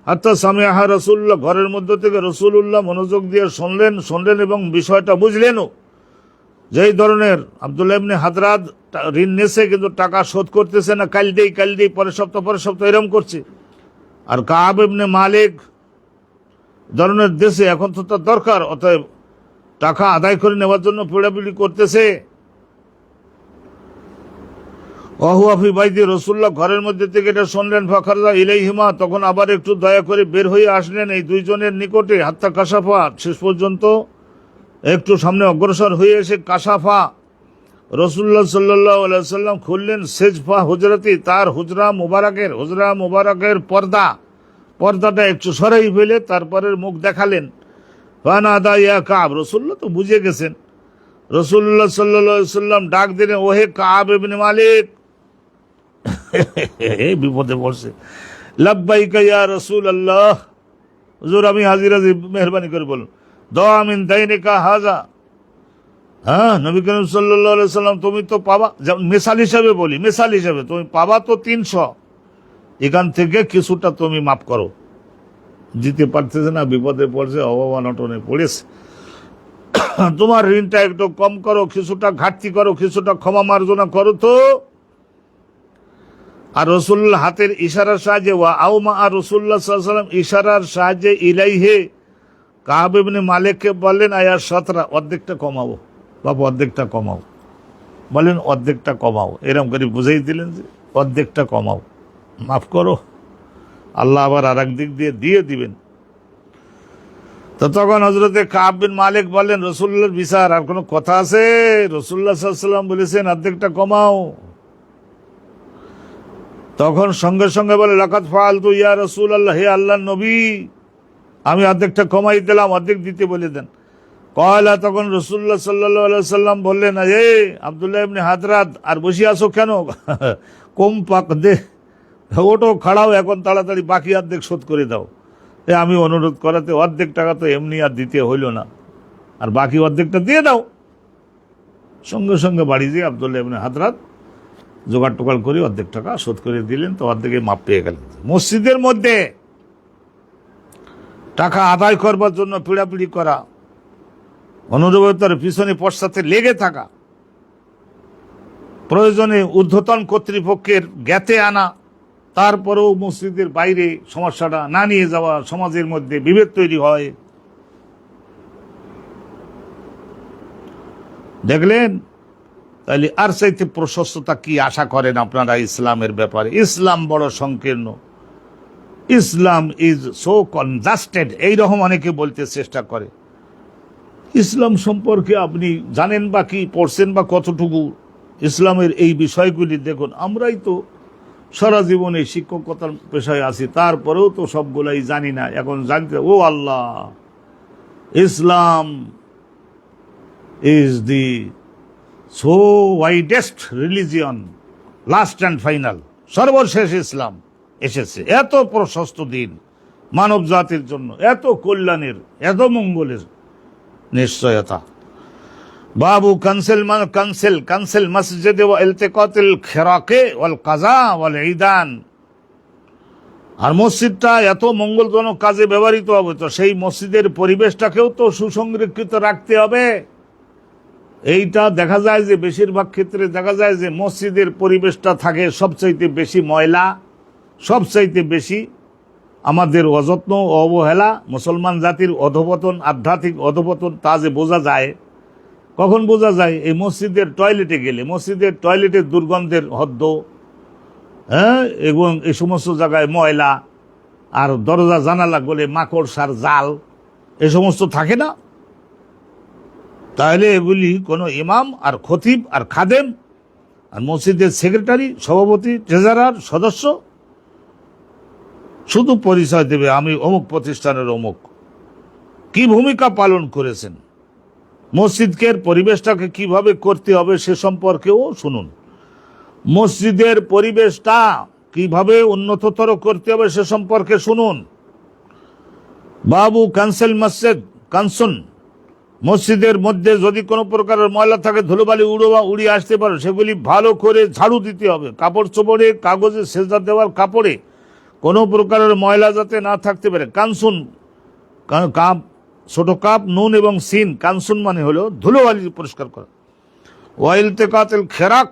হাত্তা সামিআহা রাসূলুল্লাহ, ঘরের মধ্য থেকে রাসূলুল্লাহ মনোযোগ দিয়ে শুনলেন এবং বিষয়টা বুঝলেনও। যেই ধরনের আব্দুল্লাহ ইবনে হাদরাদ ঋণ নেছে কিন্তু টাকা শোধ করতেছে না, কাল দেই পরের সপ্তাহ এরকম করছে। আর কাব ইবনে মালিক ধরনের দেশে এখন তো তার দরকার, অতএব টাকা আদায় করে নেওয়ার জন্য পিড়াপিড়ি করতেছে। অহুয়াফি বাইদি, রসুল্লাহ ঘরের মধ্যে থেকে এটা শুনলেন। ফাখারজা ইলাইহিমা, তখন আবার একটু দয়া করে বের হয়ে আসলেন এই দুইজনের নিকটে। হাত্তা কাশাফা, শেষ পর্যন্ত একটু সামনে অগ্রসর হয়ে এসে কাশাফা, রসুল্লাহ সাল্লাল্লাহু আলাইহি সাল্লাম খুললেন সেজফা হুজরাতি, তার হুজরা মুবারাকের পর্দাটা একটু সরাই ফেলে তারপরে মুখ দেখালেন। ফানাদা ইয়া কাব, রসুল্লাহ তো বুঝে গেছেন। রসুল্লাহ সাল্লাল্লাহু আলাইহি সাল্লাম ডাক দিলেন, ওহে কাব ইবনে মালিক। বিপদে পড়ছে। লাব্বাইকা ইয়া রাসূলুল্লাহ, হুজুর আমি হাজির আছি, মেহরবানি করে বলুন। দা মিন দাইনিকা হাযা, হ্যাঁ নবী করিম সাল্লাল্লাহু আলাইহি সাল্লাম তুমি তো পাবা, যেমন মিসাল হিসাবে বলি, মিসাল হিসাবে তুমি পাবা তো 300, এখান থেকে কিছুটা তুমি মাফ করো। দিতে পারতেছে না, বিপদে পড়ছে, অভাবনটনে পড়েছে, তোমার ঋণটা একটু কম করো, কিছুটা ঘাটতি করো, কিছুটা ক্ষমা মার্জনা করো তো। আর রসুল্লাহ হাতের ইশারার সাহায্যে, ওয়া আউমা আর রসুল্লাহ সাল্লাল্লাহু আলাইহি ওয়াসাল্লাম ইশারার সাহায্যে ইলাইহে কাব ইবনে মালিককে বললেন, আয়া সতরা, অর্ধেকটা কমাবো বাবা, অর্ধেকটা কমাও। বলেন অর্ধেকটা কমাও, এরকম করে বুঝাই দিলেন যে অর্ধেকটা কমাও, মাফ করো, আল্লাহ আবার আর এক দিক দিয়ে দিবেন। তো তখন হজরতে কাব বিন মালিক বললেন, রসুল্লাহর বিচার আর কোনো কথা আছে? রসুল্লাহ সাল্লাল্লাহু আলাইহি ওয়াসাল্লাম বলেছেন অর্ধেকটা কমাও। তখন সঙ্গে সঙ্গে বলে, লাকাদ ফাআলতু ইয়া রাসূলুল্লাহ, হে আল্লাহর নবী আমি অর্ধেকটা কমাই দিলাম, অর্ধেক দিতে বলে দেন। কয়লা, তখন রসুল্লাহ সাল্লাল্লাহু আলাইহি ওয়াসাল্লাম বললেন, এ আব্দুল্লাহ ইবনে হাদরাত, আর বসে আছো কেন? কম পাক দে, ওটো খাড়াও এখন, তাড়াতাড়ি বাকি অর্ধেক শোধ করে দাও। আমি অনুরোধ করাতে অর্ধেক টাকা তো এমনি আর দিতে হইল না, আর বাকি অর্ধেকটা দিয়ে দাও। সঙ্গে সঙ্গে বাড়ি দিয়ে আব্দুল্লাহ ইবনে হাদরাত জোগাড় টোগাড় করে অর্ধেক টাকা শোধ করে দিলেন। তো অর্ধেকে মাপ পেয়ে গেলেন। মসজিদের মধ্যে টাকা আদায় করবার জন্য পিড়াপিড়ি করা, অনুরোধের পিছনে পশ্চাতে লেগে থাকা, প্রয়োজনে ঊর্ধ্বতন কর্তৃপক্ষের জ্ঞাতে আনা, তারপরেও মসজিদের বাইরে সমস্যাটা না নিয়ে যাওয়া, সমাজের মধ্যে বিভেদ তৈরি হয়। দেখলেন? তাহলে আর চাইতে প্রশস্ততা কি আশা করেন আপনারা ইসলামের ব্যাপারে? ইসলাম বড় সংকীর্ণ, ইসলাম ইজ সো কনজাস্টেড, এইরকম অনেকে বলতে চেষ্টা করে। ইসলাম সম্পর্কে আপনি জানেন বা কি, পড়ছেন বা কতটুকু? ইসলামের এই বিষয়গুলি দেখুন, আমরাই তো সারা জীবনে শিক্ষকতার পেশায় আছি, তারপরেও তো সবগুলাই জানি না। এখন জানতে, ও আল্লাহ, Islam is the so widest religion, last and final, সর্বশেষ ইসলাম এসেছে। এত প্রশস্ত দিন মানব জাতির জন্য, এত কল্যাণের, এত মঙ্গলের নিশ্চয়তা। বাবু কানসেল মসজিদে ওয়া ইলতিকাতিল খিরাকে ওয়াল কাজা ওয়াল ঈদান। আর মসজিদটা এত মঙ্গলজনক কাজে ব্যবহৃত হবে, তো সেই মসজিদের পরিবেশটাকেও তো সুসংরক্ষিত রাখতে হবে। এইটা দেখা যায় যে বেশিরভাগ ক্ষেত্রে দেখা যায় যে মসজিদের পরিবেশটা থাকে সবচাইতে বেশি ময়লা, সবচাইতে বেশি আমাদের অযত্ন, অবহেলা, মুসলমান জাতির অধপতন, আধ্যাত্মিক অধপতন। তা যে বোঝা যায়, কখন বোঝা যায়? এই মসজিদের টয়লেটে গেলে, মসজিদের টয়লেটের দুর্গন্ধের হদ্দ, হ্যাঁ, এবং এই সমস্ত জায়গায় ময়লা, আর দরজা জানালা গলে মাকড়সার জাল, এ সমস্ত থাকে না? তাহলে এগুলি কোনো ইমাম আর খতিব আর খাদেম আর মসজিদের সেক্রেটারি, সভাপতি, ট্রেজারার, সদস্য শুধু পরিচয় দেবে আমি অমুক প্রতিষ্ঠানের অমুক, কি ভূমিকা পালন করেছেন, মসজিদকে পরিবেশটাকে কিভাবে করতে হবে সে সম্পর্কেও শুনুন। মসজিদের পরিবেশটা কিভাবে উন্নততর করতে হবে সে সম্পর্কে শুনুন। বাবু কানসেল মসজিদ কানসুন, মসজিদের মধ্যে যদি কোনো প্রকারের ময়লা থাকে, ধুলোবালি উড়িয়ে আসতে পারে, সেগুলি ভালো করে ঝাড়ু দিতে হবে। কাপড় চোপড়ে, কাগজে সেজদা দেওয়ার কাপড়ে কোনো প্রকারের ময়লা যাতে না থাকতে পারে। কানসুন, কাপ, ছোট কাপ, নুন এবং সিন, কানসুন মানে হলো ধুলোবালি পরিষ্কার করা। ওয়াইলতেকাতিল খেরাক,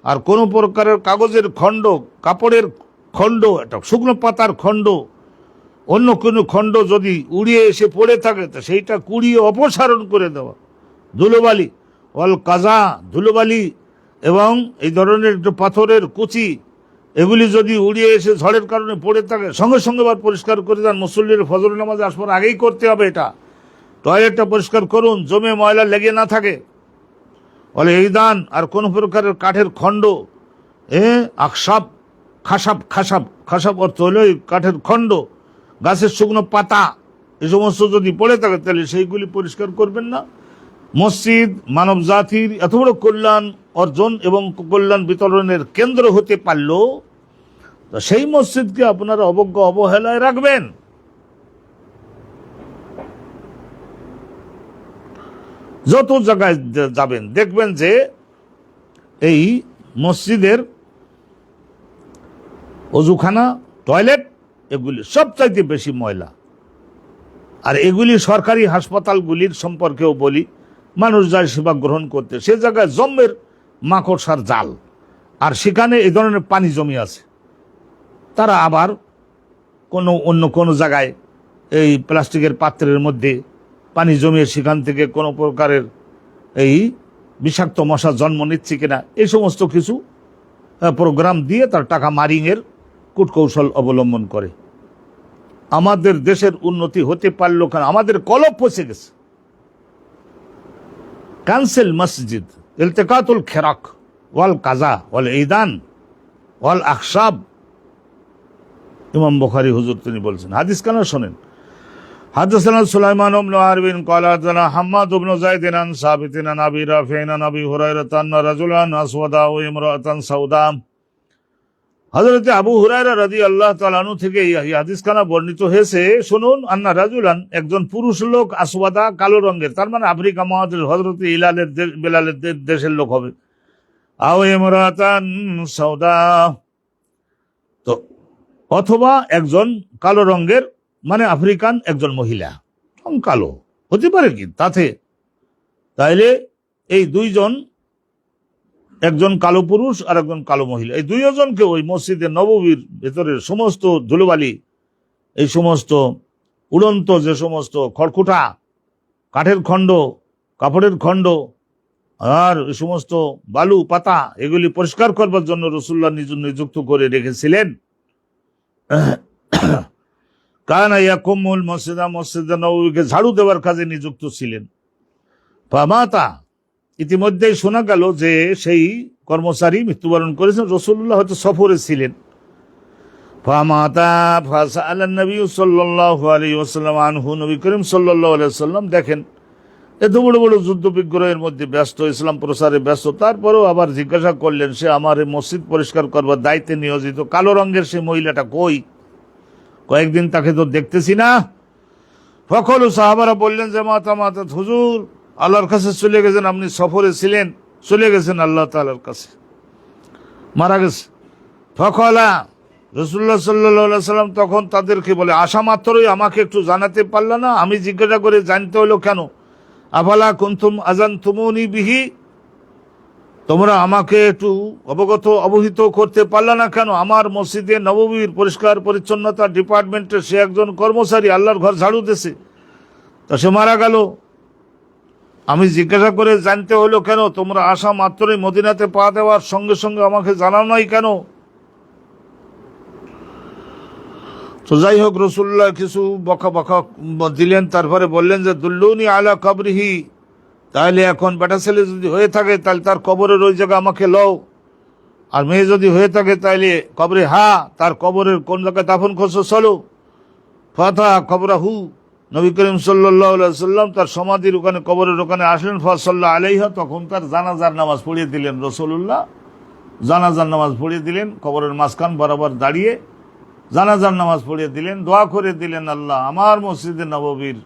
আর কোনো প্রকারের কাগজের খণ্ড, কাপড়ের খণ্ড, একটা শুকনো পাতার খণ্ড অন্য কোনো খণ্ড যদি উড়িয়ে এসে পড়ে থাকে তো সেইটা কুড়িয়ে অপসারণ করে দেওয়া। ধুলোবালি অল কাজা, ধুলোবালি এবং এই ধরনের একটু পাথরের কুচি এগুলি যদি উড়িয়ে এসে ঝড়ের কারণে পড়ে থাকে সঙ্গে সঙ্গে আবার পরিষ্কার করে দেন। মুসল্লির ফজর নামাজ আসবার আগেই করতে হবে এটা। টয়লেটটা পরিষ্কার করুন, জমে ময়লা লেগে না থাকে। বলে এই দান আর কোন প্রকারের কাঠের খণ্ড, আকসাব, খাসাব, খাসাব, খাসাব অর্থ হলো কাঠের খণ্ড, গাছের শুকনো পাতা, এই সমস্ত যদি পড়ে থাকে তাহলে সেইগুলি পরিষ্কার করবেন না। মসজিদ মানব জাতির এত বড় কল্যাণ অর্জন এবং কল্যাণ বিতরণের কেন্দ্র হতে পারল, তো সেই মসজিদকে আপনারা অবজ্ঞা অবহেলায় রাখবেন। যত জায়গায় যাবেন দেখবেন যে এই মসজিদের অজুখানা, টয়লেট এগুলি সবচাইতে বেশি ময়লা। আর এগুলি সরকারি হাসপাতালগুলির সম্পর্কেও বলি, মানুষ যায় সেবা গ্রহণ করতে, সে জায়গায় জম্মের মাকড়সার জাল, আর সেখানে এই ধরনের পানি জমে আছে। তারা আবার অন্য কোনো জায়গায় এই প্লাস্টিকের পাত্রের মধ্যে পানি জমিয়ে সেখান থেকে কোনো প্রকারের এই বিষাক্ত মশা জন্ম নিচ্ছে কিনা এই সমস্ত কিছু প্রোগ্রাম দিয়ে তার টাকা মারিংয়ের কূটকৌশল অবলম্বন করে। আমাদের দেশের উন্নতি হতে পারলো কেন? আমাদের কলব পচে গেছে। ক্যান্সেল মসজিদ, ইলতিকাতুল খেরাক ওয়াল কাজা ওয়াল ঈদান ওয়াল আকসাব। ইমাম বুখারী হুজুর তিনি বলছেন, হাদিস কেন শোনেন। হাদাসানা সুলাইমান ইবনে হারবিন ক্বালা হাদাসানা হাম্মাদ ইবনে যায়েদ আন সাবিত আন আবি রাফি আন আবি হুরায়রা আন্না রাজুলান আসওয়াদা ওয়া ইমরাতান সাউদা। হযরত আবু হুরায়রা রাদিয়াল্লাহু তাআলা আনহু থেকে এই হাদিসখানা বর্ণিত হয়েছে। শুনুন, আন্না রাজুলান, একজন পুরুষ লোক, আসওয়াদা, কালো রঙের, তার মানে আফ্রিকা মহাদেশের হযরত বেলালের দেশের লোক হবে। আও ইমরাতান সাউদা, তো অথবা একজন কালো রঙের মানে আফ্রিকান একজন মহিলা, কালো হতে পারে কি তাতে। তাইলে এই দুইজন, একজন কালো পুরুষ আর একজন কালো মহিলা, এই দুইজনকে ওই মসজিদে নববীর ভেতরের সমস্ত ধুলোবালি, এই সমস্ত উড়ন্ত যে সমস্ত খড়কুটা, কাঠের খণ্ড, কাপড়ের খণ্ড আর এই সমস্ত বালু পাতা এগুলি পরিষ্কার করবার জন্য রাসূলুল্লাহ নিযুক্ত করে রেখেছিলেন। কানা ইয়াকুমুল মসজিদা, মসজিদে নববীকে ঝাড়ু দেওয়ার কাজে নিযুক্ত ছিলেন। ফামাতা, ইতিমধ্যেই শোনা গেল যে সেই কর্মচারী মৃত্যুবরণ করেছেন। রাসূলুল্লাহ হয়তো সফরে ছিলেন। ফামাতা ফাসাআলান নবী সাল্লাল্লাহু আলাইহি ওয়াসাল্লাম আনহু, নবী করিম সাল্লাল্লাহু আলাইহি ওয়াসাল্লাম দেখেন এত বড় বড় যুদ্ধ বিগ্রহের মধ্যে ব্যস্ত, ইসলাম প্রসারে ব্যস্ত, তারপরেও আবার জিজ্ঞাসা করলেন সে আমার এই মসজিদ পরিষ্কার করবার দায়িত্বে নিয়োজিত কালো রঙের সেই মহিলাটা কই? কয়েকদিন তাকে তো দেখতেছি না। ফখলু, সাহাবারা বললেন যে মাতা হুজুর আল্লাহর কাছে চলে গেছেন, আপনি সফরে ছিলেন, চলে গেছেন আল্লাহ তাআলার কাছে, মারা গেছে। ফখলা, রাসূলুল্লাহ সাল্লাল্লাহু আলাইহি ওয়াসাল্লাম তখন তাদেরকে বলে, আসা মাত্রই আমাকে একটু জানাতে পারলা না? আমি জিজ্ঞাসা করে জানতে হলো কেন? আফালা কুনতুম আযানতুমুনি বিহি, তোমরা আমাকে একটু অবহিত করতে পারলা না কেন? আমার মসজিদে নববীর পরিষ্কার পরিচ্ছন্নতা ডিপার্টমেন্টের সে একজন কর্মচারী, আল্লাহর ঘর ঝাড়ু দিয়েছে, তা সে মারা গেল। আমি জিজ্ঞাসা করে জানতে হলো কেন? তোমরা আসা মাত্রই মদিনাতে পা দেওয়ার সঙ্গে সঙ্গে আমাকে জানাও নাই কেন? তো যাই হোক, রাসূলুল্লাহ কিছু বকা দিলেন, তারপরে বললেন যে দুল্লুনি আলা কবরিহি, তাহলে এখন বেটা ছেলে যদি হয়ে থাকে তাহলে তার কবরের ওই জায়গা আমাকে লও, আর মেয়ে যদি হয়ে থাকে তাহলে কবরে তার কবরের কোন জায়গায় দাফন করছো চলো। ফাতা কবরাহু, নবী করিম সাল্লাল্লাহু আলাইহি ওয়াসাল্লাম তার সমাধির ওখানে, কবরের ওখানে আসলেন। ফাসাল্লা আলাইহা, তখন তার জানাজার নামাজ পড়িয়ে দিলেন রাসূলুল্লাহ, জানাজার নামাজ পড়িয়ে দিলেন, কবরের মাঝখান বরাবর দাঁড়িয়ে জানাজার নামাজ পড়িয়ে দিলেন, দোয়া করে দিলেন, আল্লাহ আমার মসজিদে নববীর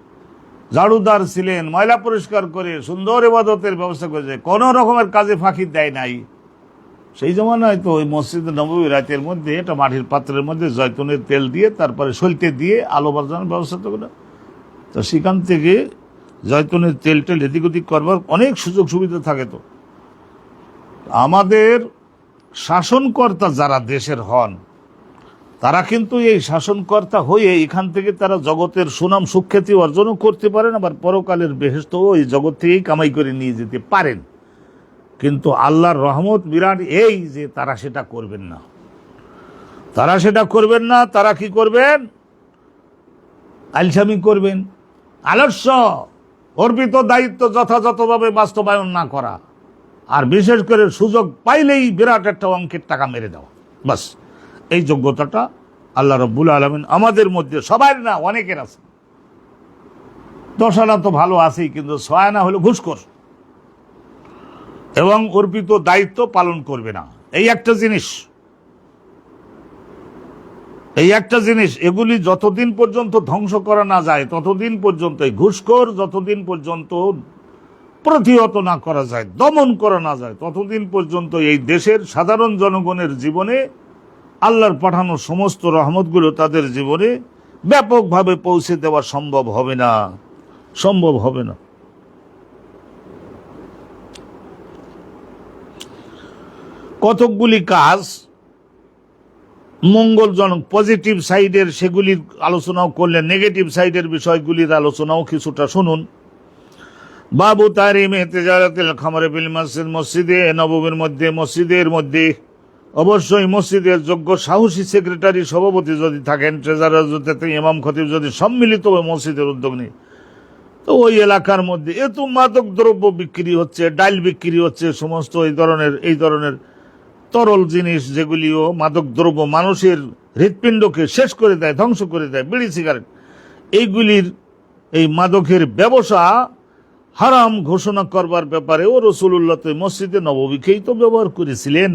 ঝাড়ুদার ছিলেন, ময়লা পরিষ্কার করে সুন্দর ইবাদতের ব্যবস্থা করেছে, কোন রকমের কাজে ফাঁকি দেয় নাই। সেই জমানায় তো ওই মসজিদে নববী রাতের মধ্যে একটা মাটির পাত্রের মধ্যে জয়তুনের তেল দিয়ে তারপরে সলতে দিয়ে আলো বাজানোর ব্যবস্থা তো করে, তো সেখান থেকে জয়তুনের তেল এদিক ওদিক করবার অনেক সুযোগ সুবিধা থাকে। তো আমাদের শাসনকর্তা যারা দেশের হন তারা কিন্তু এই শাসনকর্তা হয়ে এখান থেকে তারা জগতের সুনাম সুখ্যাতি অর্জনও করতে পারেন, আবার পরকালের বেহেশতও এই জগৎ থেকেই কামাই করে নিয়ে যেতে পারেন। কিন্তু আল্লাহর রহমত বিরাট এই যে তারা সেটা করবেন না। তারা সেটা করবেন না। তারা কি করবেন? আলসামি করবেন, আলস্য, অর্পিত দায়িত্ব যথাযথভাবে বাস্তবায়ন না করা, আর বিশেষ করে সুযোগ পাইলেই বিরাট একটা অঙ্কের টাকা মেরে দেওয়া। বাস, এই যোগ্যতাটা আল্লাহ রাব্বুল আলামিন আমাদের মধ্যে, সবার না, অনেকের আছে। 10 আনা তো ভালো আছেই, কিন্তু 6 আনা হলো ঘুষখোর এবং অর্পিত দায়িত্ব পালন করবে না। এই একটা জিনিস, এগুলি যতদিন পর্যন্ত ধ্বংস করা না যায় ততদিন পর্যন্ত, এই ঘুষখোর যতদিন পর্যন্ত প্রতিহত না করা যায়, দমন করা না যায়, ততদিন পর্যন্ত এই দেশের সাধারণ জনগণের জীবনে আল্লাহর পাঠানো সমস্ত রহমতগুলো তাদের জীবনে ব্যাপকভাবে পৌঁছে দেওয়া সম্ভব হবে না। কতকগুলি কাজ মঙ্গলজনক, পজিটিভ সাইডের, সেগুলির আলোচনাও করলেন। নেগেটিভ সাইডের বিষয়গুলির আলোচনাও কিছুটা শুনুন। বাবু তাহরিমে তিজারাতিল খামরে বিল মসজিদ, মসজিদে নববীর মধ্যে, মসজিদের মধ্যে অবশ্যই মসজিদের যোগ্য সাহসী সেক্রেটারি, সভাপতি যদি থাকেন, ট্রেজারার যদি, ইমাম খতিব যদি সম্মিলিতভাবে মসজিদের উদ্যোগ নেই, তো ওই এলাকার মধ্যে এত মাদক দ্রব্য বিক্রি হচ্ছে, ডাইল বিক্রি হচ্ছে, সমস্ত এই ধরনের তরল জিনিস, যেগুলিও মাদক দ্রব্য মানুষের হৃৎপিণ্ডকে শেষ করে দেয়, ধ্বংস করে দেয়, বিড়ি সিগারেট, এইগুলির, এই মাদকের ব্যবসা হারাম ঘোষণা করবার ব্যাপারেও রাসূলুল্লাহ তো মসজিদে নববীকেই তো ব্যবহার করেছিলেন।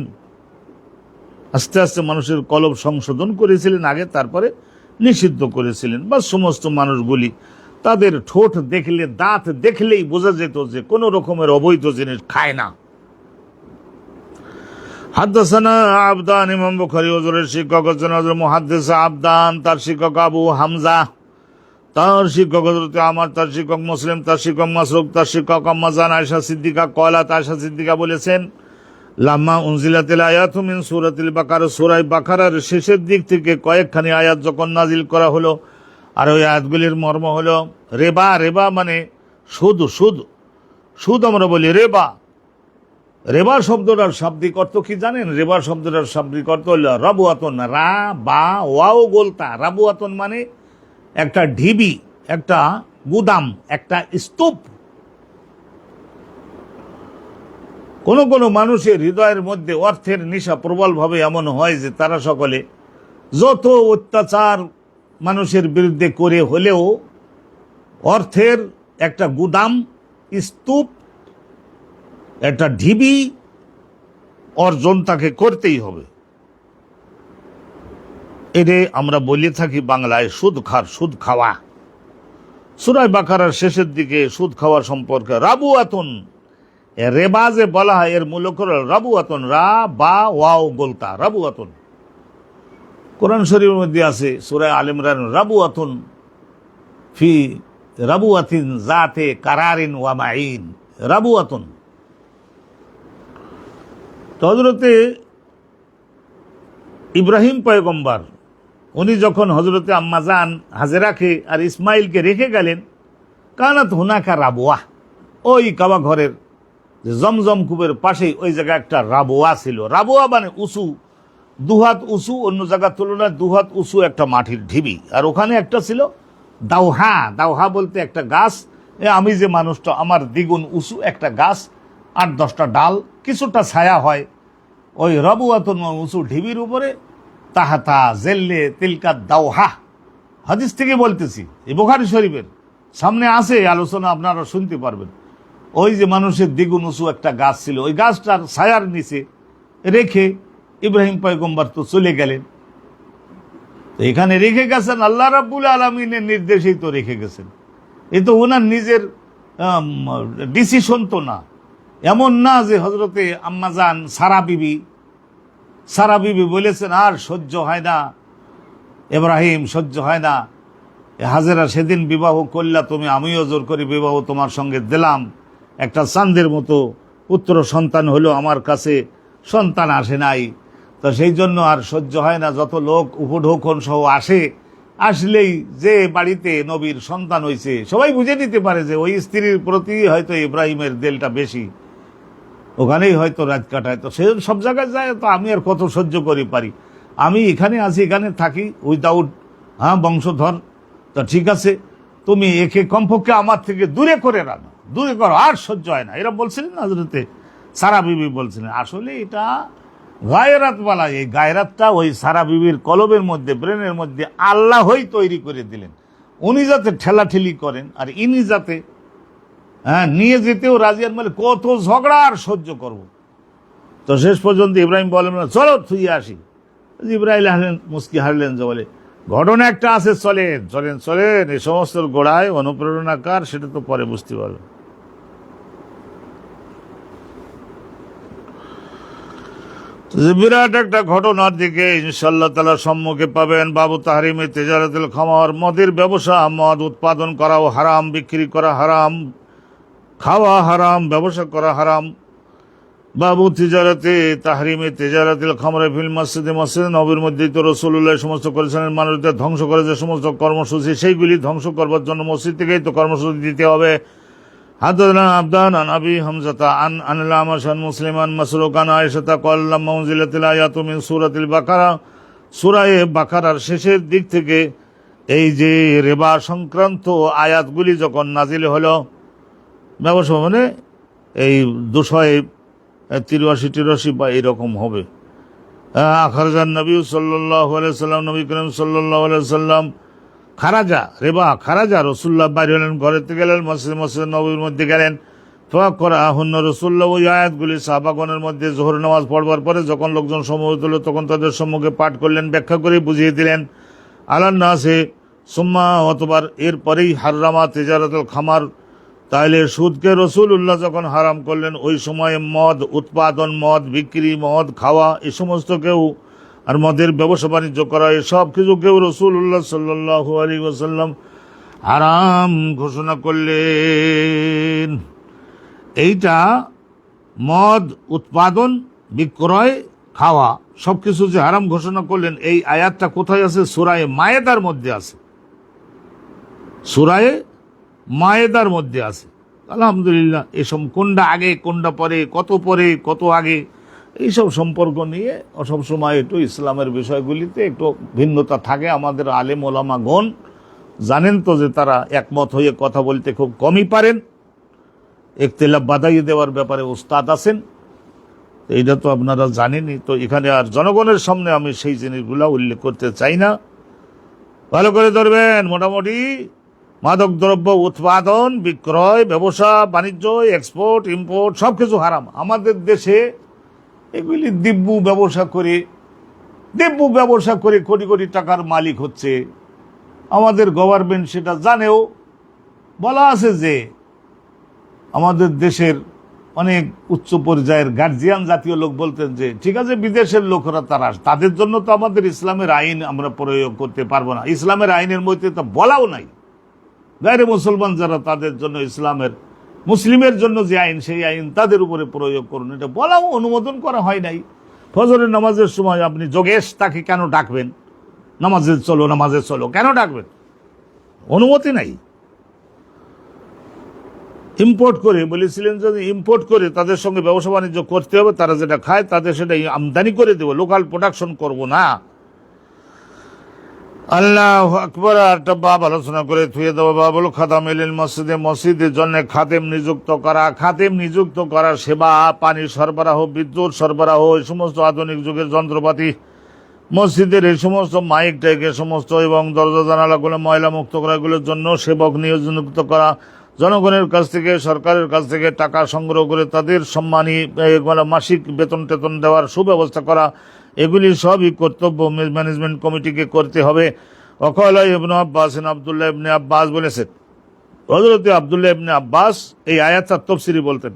আস্তে আস্তে মানুষের কলব সংশোধন করেছিলেন আগে, তারপরে নিষিদ্ধ করেছিলেন। বা সমস্ত মানুষগুলি তাদের ঠোঁট দেখলে, দাঁত দেখলেই বোঝা যেত যে কোনো রকমের অবৈধ জিনিস খায় না। হাদাসানা আবদান, ইমাম বুখারী হুজুরের শিক্ষক হচ্ছেন হযরত মুহাদ্দিস আবদান, তার শিক্ষক আবু হামজা, তার শিক্ষক হযরত আমার, তার শিক্ষক মুসলিম, তার শিক্ষক মাসরুক, তার শিক্ষক আম্মা জান আয়েশা সিদ্দিকা কলাত, আয়েশা সিদ্দিকা বলেছেন, লাম্মা উনজিলাতিল আয়াতু মিন সূরাতিল বাকারা, সূরা বাকারার শেষের দিক থেকে কয়েকখানি আয়াত যখন নাজিল করা হলো, আর ওই আয়াতগুলির মর্ম হলো রেবা। রেবা মানে সুদ আমরা বলি রেবা। রেবা শব্দটার শাব্দিক অর্থ কি জানেন? রেবা শব্দটার শাব্দিক অর্থ হল রাবুয়াতন, রা বা ওয়াও গোলতা। রাবুয়াতন মানে একটা ঢিবি, একটা গুদাম, একটা স্তূপ। কোন কোন মানুষের হৃদয়ের মধ্যে অর্থের নেশা প্রবলভাবে এমন হয় যে তারা সকলে যত অত্যাচার মানুষের বিরুদ্ধে করে হলেও অর্থের একটা গুদাম, স্তূপ, একটা ঢিবি অর্জন তাকে করতেই হবে। এরে আমরা বলে থাকি বাংলায় সুদ খাওয়া। সূরা বাকারার শেষের দিকে সুদ খাওয়া সম্পর্কে রাবুয়াতুন, রেবা যে বলা হয় এর মূল হল রাবুয়াতুন, রা বা ওয়াও গোলতা, রাবুয়াতুন। কোরআন শরীফের মধ্যে আছে সূরা আলে ইমরান, রাবুয়াতুন ফি রাবুয়াতিন জাতে কারারিন ওয়া মাইন, রাবুয়াতুন। তো হযরতে ইব্রাহিম পয়গম্বর উনি যখন হযরতে আম্মাজান হাজেরাকে আর ইসমাইলকে রেখে গেলেন, কানাত হুনাকা রাবুয়া, ওই কাবা ঘরের যে জমজম কূপের পাশেই ওই জায়গায় একটা রাবুয়া ছিল। রাবুয়া মানে উঁচু, দুহাত উঁচু, অন্য জায়গার তুলনায় দুহাত উঁচু একটা মাটির ঢিবি। আর ওখানে একটা ছিল দাওহা। দাওহা বলতে একটা গাছ, আমি যে মানুষটা, আমার দ্বিগুণ উঁচু একটা গাছ, 8-10টা ডাল, কিছুটা ছায়া হয় ওই রাবুয়াতুন উঁচু ঢিবির উপরে। তাহাতা জেল্লে তিলকা দাওহা, হাদিস থেকে বলতেছি, এই বুখারী শরীফের সামনে আছে আলোচনা, আপনারা শুনতে পারবেন। ওই যে মানুষের দ্বিগুণ উঁচু একটা গাছ ছিল, ওই গাছটার ছায়ার নিচে রেখে ইব্রাহিম পয়গম্বর তো চলে গেলেন। এখানে রেখে গেছেন আল্লাহ রাব্বুল আলামিনের নির্দেশেই তো রেখে গেছেন। এ তো ওনার নিজের ডিসিশন তো না। এমন না যে হযরতে আম্মাজান সারা বিবি বলেছেন আর সহ্য হয় না ইব্রাহিম, সহ্য হয় না, হাজেরা সেদিন বিবাহ করলা তুমি, আমিও জোর করে বিবাহ তোমার সঙ্গে দিলাম, একটা চাঁদের মতো পুত্র সন্তান হলো, আমার কাছে সন্তান আসে নাই, তো সেই জন্য আর সহ্য হয় না, যত লোক উপঢৌকন সহ আসলেই যে বাড়িতে নবীর সন্তান হয়েছে সবাই বুঝে নিতে পারে যে ওই স্ত্রীর প্রতি হয়তো ইব্রাহিমের দিলটা বেশি, ওখানেই হয়তো রাত কাটায়। তো সে সব জায়গায় যায়, তো আমি আর কত সহ্য করি পারি, আমি এখানে আছি, এখানে থাকি উইদাউট বংশধর। তো ঠিক আছে, তুমি একে কমপক্ষে আমার থেকে দূরে করে রাখো, দূরে করো, আর সহ্য হয় না। এরা বলছিলেন না হযরতে সারা বিবি বলছিলেন। আসলে এটা গায়রাত বলা, এই গায়রাতটা ওই সারা বিবির কলবের মধ্যে, ব্রেনের মধ্যে আল্লাহই তৈরি করে দিলেন। উনি যাতে ঠেলাঠেলি করেন আর ইনি যাতে নিয়ে যেতেও রাজি, মানে কত ঝগড়া আর সহ্য করব। তো শেষ পর্যন্ত ইব্রাহিম বলেন, চলো থুই আসি। ইব্রাহিম হারলেন, মুস্কি হারলেন, যে বলে ঘটনা একটা আছে, চলেন চলেন চলেন। এই সমস্ত গোড়ায় অনুপ্রেরণা কার সেটা তো পরে বুঝতে পারবে। বিরাট একটা ঘটনার দিকে ইনশাআল্লাহ তাআলা সম্মুখে পাবেন। বাবু তাহরিমে তিজারাতুল খামার, মদের ব্যবসা, মদ উৎপাদন করাও হারাম, বিক্রি করা হারাম, খাওয়া হারাম, ব্যবসা করা হারাম। বাবু তিজারাতে তাহরিমে তিজারাতুল খামরে ফিল মসজিদে, মসজিদ নবীর মধ্যেই তো রাসূলুল্লাহ সমস্ত করেছেন। মানুষদের ধ্বংস করে যে সমস্ত কর্মসূচি, সেইগুলি ধ্বংস করবার জন্য মসজিদ থেকেই তো কর্মসূচি দিতে হবে। হাদানা আবদান আন আবি হামজাতা আন আনলামাশান মুসলিমান মাসরুকান আয়েশাতা কল্লাম মাউজিলাতিল আয়াতু মিন সূরাতিল বাকারা, সূরা বাকারার শেষের দিক থেকে এই যে রিবা সংক্রান্ত আয়াতগুলি যখন নাজিল হলো, ব্যবসা মানে এই 283 বা এরকম হবে। আখরাজান নবী সাল্লাল্লাহু আলাইহি সাল্লাম, নবী করিম সাল্লাল্লাহু আলাইহি সাল্লাম খারাজা, রেবা খারাজা, রসুল্লাহ বাইরে হলেন, ঘরেতে গেলেন, মসজিদ নবীর মধ্যে গেলেন। ফাঁক করা আহুন্ন রসুল্লাহ, ওই আয়াতগুলি সাহাবাগণের মধ্যে জোহর নামাজ পড়বার পরে যখন লোকজন সমবেত হলো তখন তাদের সম্মুখে পাঠ করলেন, ব্যাখ্যা করে বুঝিয়ে দিলেন। আলান্নাসে সুম্মা, অতবার এরপরেই হাররামা তিজারাতুল খামার, তাইলে সুদকে রসুল্লাহ যখন হারাম করলেন, ওই সময়ে মদ উৎপাদন, মদ বিক্রি, মদ খাওয়া, এ সমস্ত কেউ, আর মদের ব্যবসা বাণিজ্য করা, এসব কিছু কেউ রাসূলুল্লাহ সাল্লাল্লাহু আলাইহি ওয়াসাল্লাম হারাম ঘোষণা করলেন। এইটা মদ উৎপাদন, বিক্রয়, খাওয়া সবকিছু যে হারাম ঘোষণা করলেন, এই আয়াতটা কোথায় আছে? সূরা মায়েদার মধ্যে আছে, সূরা মায়েদার মধ্যে আছে। আলহামদুলিল্লাহ, এসব কোনটা আগে কোনটা পরে, কত আগে, এইসব সম্পর্ক নিয়ে সবসময় একটু ইসলামের বিষয়গুলিতে একটু ভিন্নতা থাকে। আমাদের আলেম ওলামাগণ জানেন তো যে তারা একমত হয়ে কথা বলতে খুব কমই পারেন, ইখতিলাফ বাধাই দেওয়ার ব্যাপারে উস্তাদ আছেন, এইটা তো আপনারা জানেনই। তো এখানে আর জনগণের সামনে আমি সেই জিনিসগুলো উল্লেখ করতে চাই না। ভালো করে ধরবেন, মোটামুটি মাদক দ্রব্য উৎপাদন, বিক্রয়, ব্যবসা বাণিজ্য, এক্সপোর্ট ইম্পোর্ট সব কিছু হারাম। আমাদের দেশে এগুলি দিব্য ব্যবসা করে কোটি কোটি টাকার মালিক হচ্ছে। আমাদের গভর্নমেন্ট সেটা জানেও। বলা আছে যে আমাদের দেশের অনেক উচ্চ পর্যায়ের গার্জিয়ান জাতীয় লোক বলতেন যে ঠিক আছে, বিদেশের লোকরা তাদের জন্য তো আমাদের ইসলামের আইন আমরা প্রয়োগ করতে পারবো না। ইসলামের আইনের মধ্যে তো বলাও নাই গায়রে মুসলমান যারা, তাদের জন্য মুসলিমের জন্য যে আইন, সেই আইন তাদের উপরে প্রয়োগ করুন, এটা বলাও অনুমোদন করা হয় নাই। ফজরের নামাজের সময় আপনি যোগেশ তাকে কেন ডাকবেন? নামাজে চলো কেন ডাকবেন? অনুমতি নাই। ইম্পোর্ট করে বলেছিলেন, যদি ইম্পোর্ট করে তাদের সঙ্গে ব্যবসা বাণিজ্য করতে হবে, তারা যেটা খায় তাদের সেটা আমদানি করে দেবো, লোকাল প্রোডাকশন করব না। আল্লাহ আকবার। একটা বাব আলোচনা করে থুয়ে দেওয়া, বাবুল খাদাম এলিল মসজিদে, মসজিদের জন্য খাদেম নিযুক্ত করা, সেবা, পানি সরবরাহ, বিদ্যুৎ সরবরাহ, এই সমস্ত আধুনিক যুগের যন্ত্রপাতি, মসজিদের এই সমস্ত মাইক টাইক সমস্ত এবং দরজা জানালাগুলো ময়লা মুক্ত করা, এগুলোর জন্য সেবক নিযুক্ত করা, জনগণের কাছ থেকে, সরকারের কাছ থেকে টাকা সংগ্রহ করে তাদের সম্মানী মাসিক বেতন টেতন দেওয়ার সুব্যবস্থা করা, এগুলি সবই কর্তব্য ম্যানেজমেন্ট কমিটিকে করতে হবে। ওয়াকালা ইবনে আব্বাস, আব্দুল্লাহ ইবনে আব্বাস বলেছেন, হযরত আব্দুল্লাহ ইবনে আব্বাস এই আয়াতটার তাফসীরে বলতেন,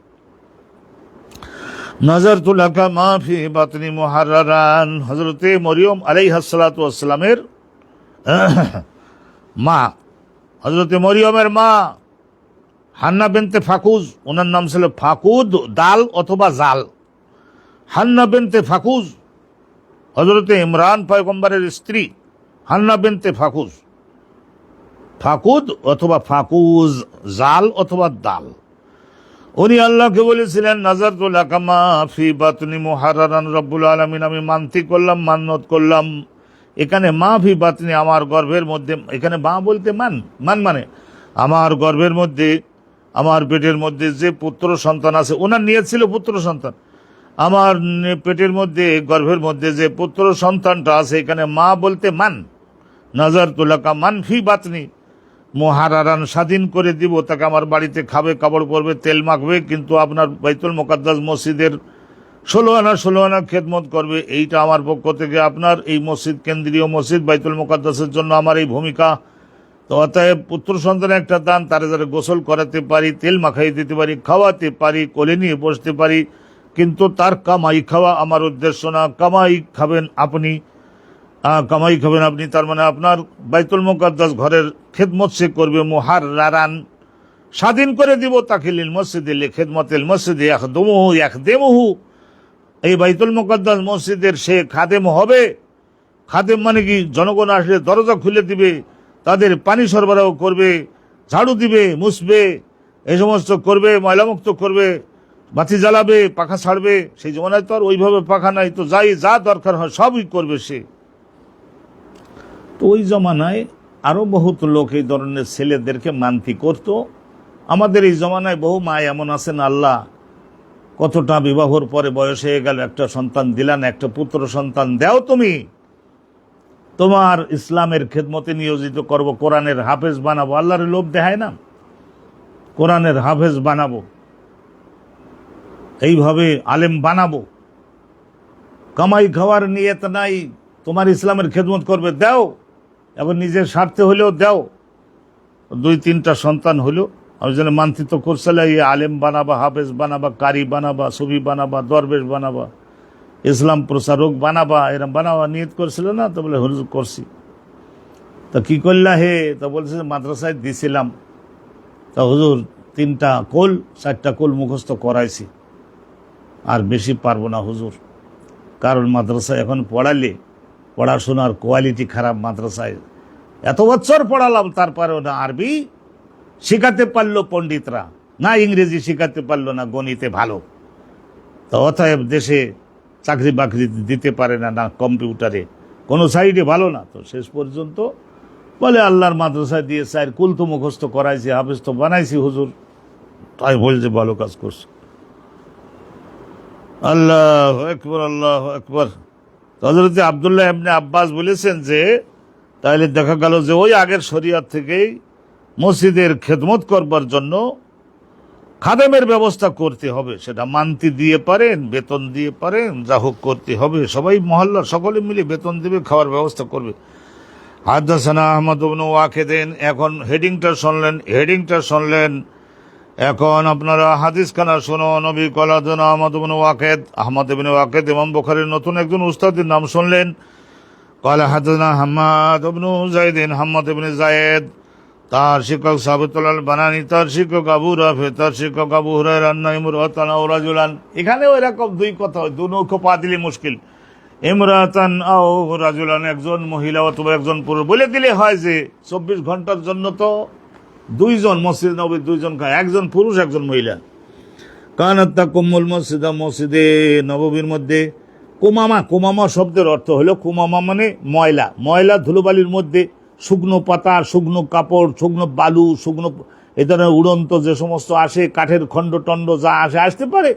নাযারতু লাকা মা ফি বাতনি মুহাররান, হযরত মরিয়ম আলাইহিস সালাতু ওয়াস সালামের মা, হযরত মরিয়মের মা হান্না বিনতে ফাকুজ, ওনার নাম ছিল ফাকুদ, দাল অথবা জাল, হান্না বিনতে ফাকুজ, হযরতে ইমরান পয়গম্বরের স্ত্রী হান্না বিনতে ফাকুজ, ফাকুদ অথবা ফাকুজ, জাল অথবা দাল, উনি আল্লাহকে বলেছিলেন নাযারতু লাকা মা ফি বাতনি মুহাররান রব্বুল আলামিন, আমি মানতি করলাম, মান্নত করলাম। এখানে মা ফি বাতনি, আমার গর্ভের মধ্যে, এখানে মা বলতে মান মানে আমার গর্ভের মধ্যে, আমার পেটের মধ্যে যে পুত্র সন্তান আছে, ওনার নিয়েছিল পুত্র সন্তান, আমার পেটের মধ্যে, গর্ভের মধ্যে যে পুত্র সন্তানটা আছে, এখানে মা বলতে মান, নাযারতু লাকা মান ফি বাতনি মুহাররান, স্বাধীন করে দিব তাকে, আমার বাড়িতে খাবে, কাপড় পরবে, তেল মাখবে, কিন্তু আপনার বাইতুল মুকাদ্দাস মসজিদের 16 আনা খেদমত করবে। এইটা আমার পক্ষ থেকে আপনার এই মসজিদ, কেন্দ্রীয় মসজিদ বাইতুল মুকাদ্দাসের জন্য আমার এই ভূমিকা। তো অতএব পুত্র সন্তানের একটা দান, তারা যারা গোসল করাতে পারি, তেল মাখাই দিতে পারি, খাওয়াতে পারি, কোলে নিয়ে বসতে পারি, কিন্তু তার কামাই খাওয়া আমার উদ্দেশ্য না। কামাই খাবেন আপনি, তার মানে আপনার বাইতুল মুকাদ্দাস ঘরের খেদমত সে করবে। মুহাররান, স্বাধীন করে দিব তাকে, লিল মসজিদে লিখিদমতিল মসজিদে ইয়াখদিমুহু, এই বাইতুল মুকাদ্দাস মসজিদের সে খাদেম হবে। খাদেম মানে কি? জনগণ আসলে দরজা খুলে দিবে, তাদের পানি সরবরাহ করবে, ঝাড়ু দিবে, মুছবে, এই সমস্ত করবে, ময়লামুক্ত করবে, বাতি জ্বালাবে, পাখা ছাড়বে। সেই জমানায় তো আর ওইভাবে পাখা নাই, তো যা দরকার হয় সবই করবে সে। তো ওই জমানায় আরো বহুত লোক এই ধরনের ছেলেদেরকে মানতি করত। আমাদের এই জমানায় বহু মা এমন আছেন, আল্লাহ কতটা বিবাহর পরে বয়স হয়ে গেল, একটা সন্তান দিলান, একটা পুত্র সন্তান দাও, তুমি তোমার ইসলামের খেদমতে নিয়োজিত করব, কোরআনের হাফেজ বানাবো। আল্লাহর লোভ দেখায় না, কোরআনের হাফেজ বানাবো, এইভাবে আলেম বানাবো। কামাই খাওয়ার নিয়ত নাই, তোমার ইসলামের খেদমত করবে, দাও। এখন নিজের স্বার্থে হলেও দাও। 2-3টা সন্তান হলো, আমি যেন মান্তিত করছিল, এই আলেম বানাবা, হাফেজ বানাবা, কারি বানাবা, সুফি বানাবা, দরবেশ বানাবা, ইসলাম প্রচারক বানাবা, এরম বানাবা নিয়ত করছিল না? তো বলে হুজুর করছি। তা কি করলা হে? তো বলছে মাদ্রাসায় দিছিলাম, তা হুজুর 3টা কোল 4টা কোল মুখস্থ করাইছি, আর বেশি পারবো না হুজুর, কারণ মাদ্রাসায় এখন পড়ালে পড়াশোনার কোয়ালিটি খারাপ। মাদ্রাসায় এত বছর পড়ালাম, তারপরেও না আরবি শেখাতে পারলো পণ্ডিতরা, না ইংরেজি শেখাতে পারলো, না গণিতে ভালো। তো অতএব দেশে চাকরি বাকরি দিতে পারে না, না কম্পিউটারে, কোনো সাইডে ভালো না। তো শেষ পর্যন্ত বলে আল্লাহর মাদ্রাসায় দিয়ে 4 কুল তো মুখস্থ করাইছি, হাফেজ তো বানাইছি হুজুর। তাই বলছে ভালো কাজ করছে। আল্লাহু আকবার, আল্লাহু আকবার। হযরত আব্দুল্লাহ ইবনে আব্বাস বলেছেন যে তাহলে দেখা গেল যে ওই আগের শরিয়ত থেকেই মসজিদের খেদমত করবার জন্য খাদেমের ব্যবস্থা করতে হবে। সেটা মান্তি দিয়ে পারেন, বেতন দিয়ে পারেন, যা হোক করতে হবে। সবাই মহল্লার সকলে মিলে বেতন দেবে, খাওয়ার ব্যবস্থা করবে। হাদাসানা আহমদ ইবনে ওয়াকেদিন, এখন হেডিংটা শুনলেন। এখন আপনারা হাদিসখানা শোনো। নবী কলাদনা আহমদ ইবনে ওয়াকেদ, ইমাম বুখারীর নতুন একজন উস্তাদের নাম শুনলেন। قال حدثنا حماد بن زيد, হাম্মাদ ইবনে যায়েদ, তার শিক্ষক সাবিতুল বানানি, তার শিক্ষক আবু রাফি, তার শিক্ষক আবু হুরায়রা, আন্না ইমরাতান আও রাজুলান। এখানেও এরকম 2 কথা হয়, 2 নৌকো পা দিলে মুশকিল। ইমরাতান আও রাজুলান, একজন মহিলা অথবা একজন পুরুষ বলে দিলে হয় যে 24 ঘন্টার জন্য তো 2 জন মসজিদ নববীর 2 জন খায়, একজন পুরুষ একজন মহিলা। কানাত তাকুমুল মসজিদা, মসজিদে নববীর মধ্যে কুমামা শব্দের অর্থ হলো, কুমামা মানে ময়লা ধুলোবালির মধ্যে শুকনো পাতা, শুকনো কাপড়, শুকনো বালু, শুকনো এ ধরনের উড়ন্ত যে সমস্ত আসে, কাঠের খণ্ড টন্ড যা আসতে পারে,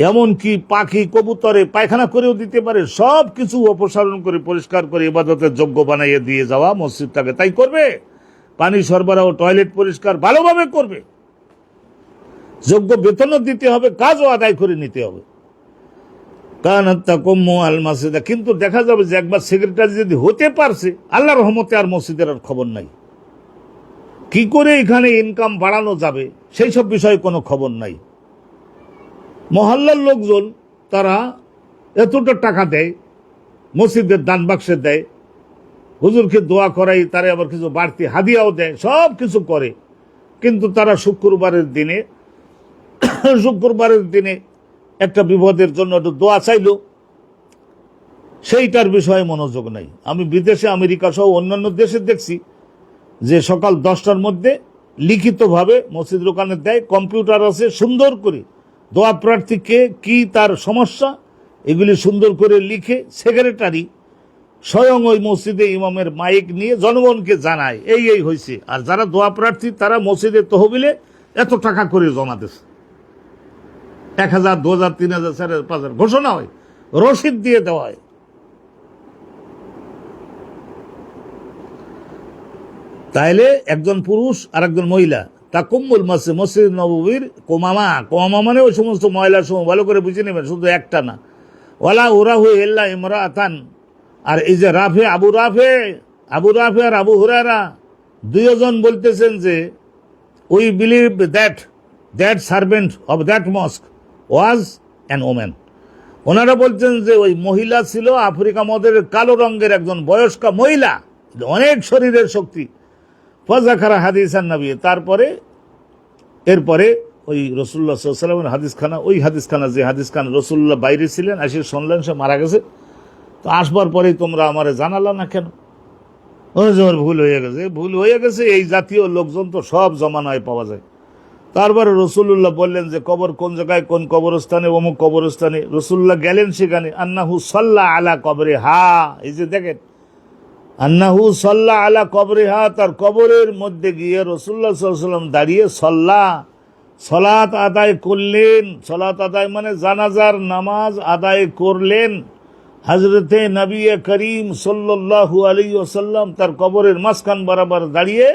এমনকি পাখি কবুতরে পায়খানা করেও দিতে পারে, সব কিছু অপসারণ করে পরিষ্কার করে ইবাদতের যোগ্য বানাইয়ে দিয়ে যাওয়া মসজিদটাকে। তাই করবে, পানি সরবরাহ, টয়লেট পরিষ্কার ভালোভাবে করবে, যোগ্য বেতনও দিতে হবে, কাজও আদায় করে নিতে হবে। কিন্তু দেখা যাবে যে একবার সেক্রেটারি যদি হতে পারছে, আল্লাহর রহমতে আর মসজিদের আর খবর নাই। কি করে এখানে ইনকাম বাড়ানো যাবে সেই সব বিষয়ে কোনো খবর নাই। মহল্লার লোকজন তারা এতটা টাকা দেয়, মসজিদের দান বাক্সে দেয়, হুজুরকে দোয়া করাই, তারা আবার কিছু বাড়তি হাদিয়াও দেয়, সব কিছু করে। কিন্তু তারা শুক্রবারের দিনে একটা বিপদের জন্য একটু দোয়া চাইলো, সেইটার বিষয়ে মনোযোগ নাই। আমি বিদেশে আমেরিকা সহ অন্যান্য দেশে দেখছি যে সকাল 10টার মধ্যে লিখিতভাবে মসজিদের ওখানে দেয়, কম্পিউটার আছে, সুন্দর করে দোয়া প্রার্থীকে কি তার সমস্যা এগুলি সুন্দর করে লিখে সেক্রেটারি স্বয়ং ওই মসজিদে ইমামের মাইক নিয়ে জনগণকে জানায় এই হয়েছে। আর যারা দোয়া প্রার্থী তারা মসজিদের তহবিলে এত টাকা করে জমা দিচ্ছে, 1000, 2000, 3000, 4000, 5000 ঘোষণা হয়, রসিদ দিয়ে দেওয়া হয়। তাইলে একজন পুরুষ আর একজন মহিলা তাকুম্মুল মসজিদ নববীর কোমামা মানে ওই সমস্ত মহিলার সময় ভালো করে বুঝে নেবেন, শুধু একটা না। ওয়ালা উরাহু ইল্লা ইমরাআতান। আর এই যে আবু রাফে আর আবু হুরায়রা দুইজন বলতেছেন যে we believe that servant of that mosque was an woman. ওনারা বলছেন যে ওই মহিলা ছিল আফ্রিকা মদের কালো রঙের একজন বয়স্কা মহিলা, অনেক শরীরের শক্তি। ফাজাকারা হাদিসান নবী, তারপরে এরপরে ওই রসুল্লাহ সাল্লাল্লাহু আলাইহি ওয়াসাল্লামের হাদিসখানা, ওই হাদিসখানা যে হাদিসখানা রসুল্লাহ বাইরে ছিলেন, এসে শুনলেন সে মারা গেছে। তো আসবার পরেই তোমরা আমারে জানালা না কেন? ভুল হয়ে গেছে। এই জাতীয় লোকজন তো সব জমানায় পাওয়া যায়। তারপরে রসুল্লাহ বললেন যে কবর কোন জায়গায়, কোন কবরস্থানে, অমুক কবরস্থানে। রসুল্লাহ গেলেন সেখানে, আন্নাহু সাল্লা আলা কবরে হা, এই যে দেখেন আন্নাহু সাল্লা আলা কবরে হা, তার কবরের মধ্যে গিয়ে রসুল্লাহ সাল্লাল্লাহু আলাইহি ওয়াসাল্লাম দাঁড়িয়ে সলাত আদায় করলেন। সলাত আদায় মানে জানাজার নামাজ আদায় করলেন। হযরতে নবী করিম সাল্লাল্লাহু আলাইহি ওয়াসাল্লাম তার কবরের মাঝখান বরাবর দাঁড়িয়ে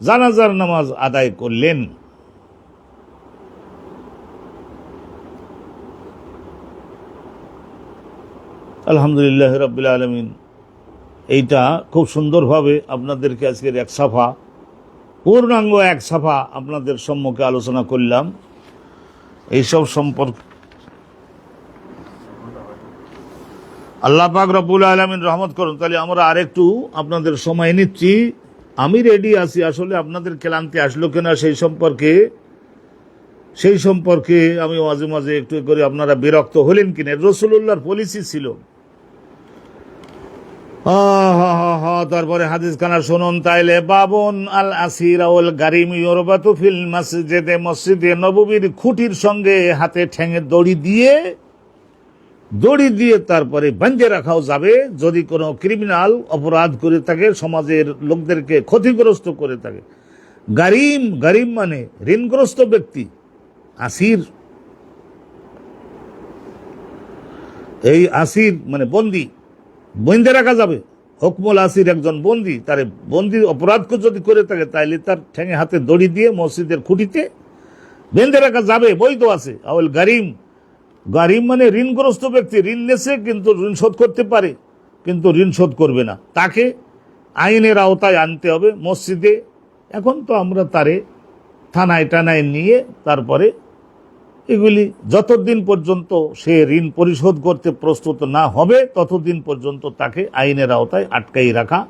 জানাজার নামাজ আদায় করলেন। আলহামদুলিল্লাহ রাব্বিল আলামিন। এইটা খুব সুন্দরভাবে আপনাদেরকে আজকের এক সাফা, পূর্ণাঙ্গ এক সাফা আপনাদের সম্মুখে আলোচনা করলাম এইসব সম্পর্কে। আল্লাহ পাক রব্বুল আলামিন রহমত করুন। তাহলে আমরা আরেকটু আপনাদের সময় নিচ্ছি। আমি রেডি আছি, আসলে আপনাদের ক্লান্তি আসলো কিনা সেই সম্পর্কে আমি মাঝে মাঝে একটু করে আপনারা বিরক্ত হলেন কিনা। রাসূলুল্লাহর পলিসি ছিল। তারপরে হাদিস খানা শুনুন তাইলে। বাবুন আল আসির আল গারিম ইউরবাতু ফিল মসজিদে নববীর খুঁটির সঙ্গে হাতে ঠ্যাঙে দড়ি দিয়ে তারপরে বাঁধে রাখাও যাবে যদি কোনো ক্রিমিনাল অপরাধ করে থাকে, সমাজের লোকদেরকে ক্ষতিগ্রস্ত করে থাকে। গারিম মানে ঋণগ্রস্ত ব্যক্তি, আসির, এই আসির মানে বন্দী, বন্দে রাখা যাবে। হুকমুল আসির একজন বন্দী, তার বন্দী অপরাধ যদি করে থাকে তাইলে তার ঠ্যাঙে হাতে দড়ি দিয়ে মসজিদের খুঁটিতে বেঁধে রাখা যাবে, বৈধ আছে। আওয়াল গারিম মানে ঋণগ্রস্ত ব্যক্তি, ঋণ নেছে কিন্তু ঋণ শোধ করতে পারে কিন্তু ঋণ শোধ করবে না, তাকে আইনের আওতায় আনতে হবে মসজিদে। এখন তো আমরা তারে থানায় নিয়ে তারপরে এগুলি যতদিন পর্যন্ত সে ঋণ পরিশোধ করতে প্রস্তুত না হবে ততদিন পর্যন্ত তাকে আইনের আওতায় আটকাই রাখা।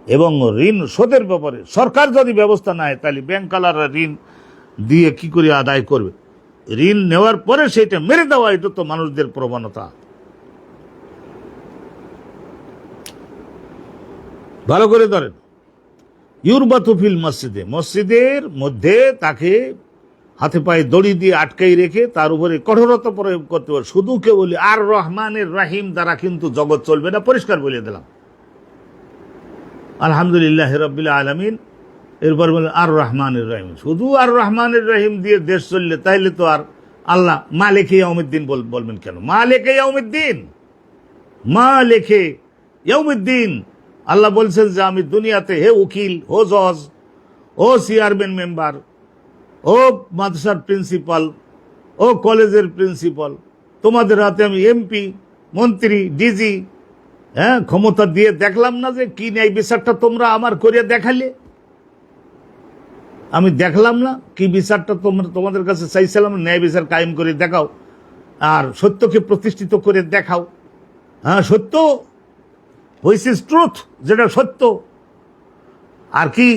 এবং ঋণ শোধের ব্যাপারে সরকার যদি ব্যবস্থা নেয় তাহলে ব্যাংকালাররা ঋণ দিয়ে কি করে আদায় করবে? ঋণ নেওয়ার পরে সেটা মেরে দেওয়া, এটা তো মানুষদের প্রবণতা। ভালো করে ধরেন। ইউরবাতু ফিল মসজিদের মধ্যে তাকে হাতে পায়ে দড়ি দিয়ে আটকাই রেখে তার উপরে কঠোরতা প্রয়োগ করতে হবে। শুধু কে বলি আর রহমানের রাহিম দ্বারা কিন্তু জগৎ চলবে না, পরিষ্কার বলে দিলাম। আলহামদুলিল্লাহ রাব্বিল আলামিন, এরপর বলে আর রহমানের রাহিম। শুধু আর রহমানের রাহিম দিয়ে দেশ চললে তাইলে তো আর আল্লাহ মালিকে ইয়াউমিদ্দিন বলবেন কেন? মালিকে ইয়াউমিদ্দিন আল্লাহ বলছেন যে আমি দুনিয়াতে হে উকিল, ও জজ, ও চেয়ারম্যান মেম্বার, ও মাদ্রাসার প্রিন্সিপাল, ও কলেজের প্রিন্সিপাল, তোমাদের হাতে আমি এমপি, মন্ত্রী, ডিজি, ক্ষমতা দিয়ে দেখলাম না যে কি ন্যায় বিচারটা তোমরা আমার করে দেখালে? আমি দেখলাম না কি বিচারটা তোমাদের কাছে চাইছিলাম? ন্যায় বিচার কায়েম করে দেখাও আর সত্যকে প্রতিষ্ঠিত করে দেখাও। সত্য, হুইচ ইজ ট্রুথ, যেটা সত্য আর কি,